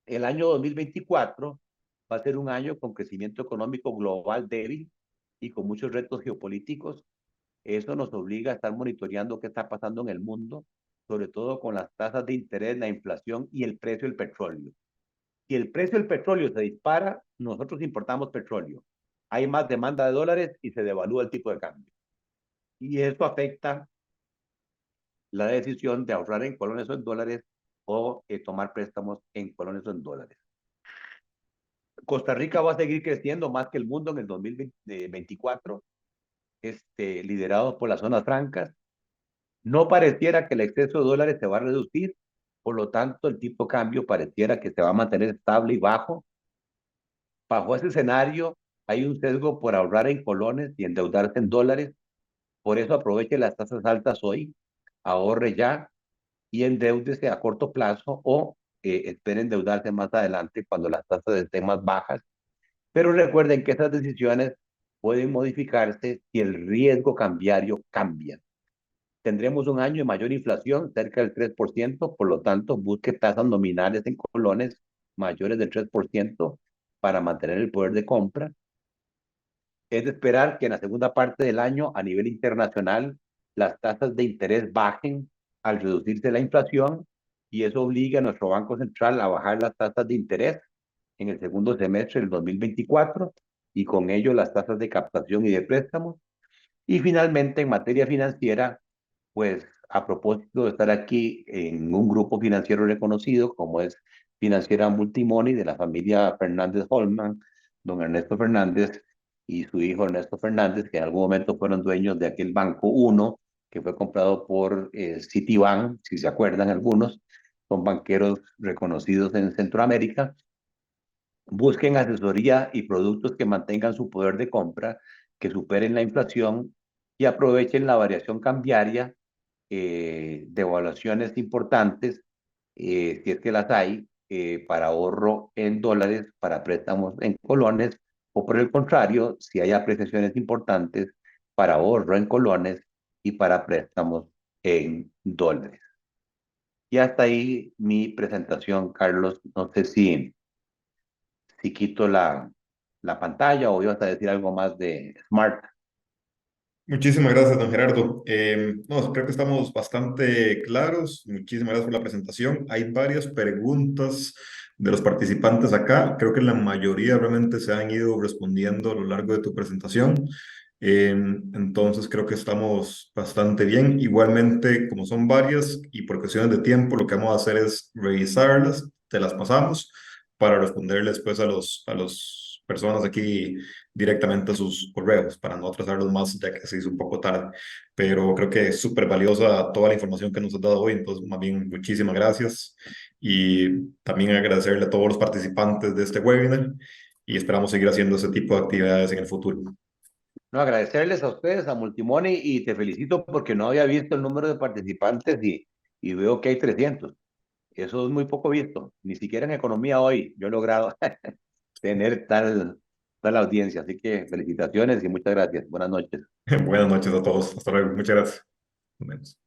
el año 2024 va a ser un año con crecimiento económico global débil y con muchos retos geopolíticos. Eso nos obliga a estar monitoreando qué está pasando en el mundo, sobre todo con las tasas de interés, la inflación y el precio del petróleo. Si el precio del petróleo se dispara, nosotros importamos petróleo. Hay más demanda de dólares y se devalúa el tipo de cambio. Y eso afecta la decisión de ahorrar en colones o en dólares o tomar préstamos en colones o en dólares. Costa Rica va a seguir creciendo más que el mundo en el 2024, liderado por las zonas francas. No pareciera que el exceso de dólares se va a reducir, por lo tanto el tipo de cambio pareciera que se va a mantener estable y bajo. Bajo ese escenario hay un sesgo por ahorrar en colones y endeudarse en dólares, por eso aproveche las tasas altas hoy, ahorre ya y endeúdese a corto plazo o espere endeudarse más adelante cuando las tasas estén más bajas. Pero recuerden que esas decisiones pueden modificarse si el riesgo cambiario cambia. Tendremos un año de mayor inflación, cerca del 3%, por lo tanto, busque tasas nominales en colones mayores del 3% para mantener el poder de compra. Es de esperar que en la segunda parte del año, a nivel internacional, las tasas de interés bajen al reducirse la inflación y eso obliga a nuestro Banco Central a bajar las tasas de interés en el segundo semestre del 2024 y con ello las tasas de captación y de préstamos. Y finalmente, en materia financiera, pues a propósito de estar aquí en un grupo financiero reconocido como es Financiera Multimoney de la familia Fernández Holman, don Ernesto Fernández y su hijo Ernesto Fernández, que en algún momento fueron dueños de aquel Banco Uno, que fue comprado por Citibank, si se acuerdan algunos, son banqueros reconocidos en Centroamérica. Busquen asesoría y productos que mantengan su poder de compra, que superen la inflación y aprovechen la variación cambiaria de evaluaciones importantes, si es que las hay, para ahorro en dólares, para préstamos en colones, o por el contrario, si hay apreciaciones importantes para ahorro en colones y para préstamos en dólares. Y hasta ahí mi presentación, Carlos. No sé si quito la pantalla o ibas a decir algo más de Smart. Muchísimas gracias, don Gerardo. No, creo que estamos bastante claros. Muchísimas gracias por la presentación. Hay varias preguntas de los participantes acá. Creo que la mayoría realmente se han ido respondiendo a lo largo de tu presentación. Entonces creo que estamos bastante bien. Igualmente, como son varias y por cuestiones de tiempo, lo que vamos a hacer es revisarlas, te las pasamos para responderles después a los personas aquí directamente a sus correos para no atrasarlos más, ya que se hizo un poco tarde. Pero creo que es súper valiosa toda la información que nos has dado hoy, entonces más bien muchísimas gracias y también agradecerle a todos los participantes de este webinar y esperamos seguir haciendo ese tipo de actividades en el futuro. No, agradecerles a ustedes, a Multimoney, y te felicito porque no había visto el número de participantes y veo que hay 300. Eso es muy poco visto, ni siquiera en economía hoy yo he logrado tener tal audiencia. Así que felicitaciones y muchas gracias. Buenas noches. Buenas noches a todos. Hasta luego. Muchas gracias. Nos vemos.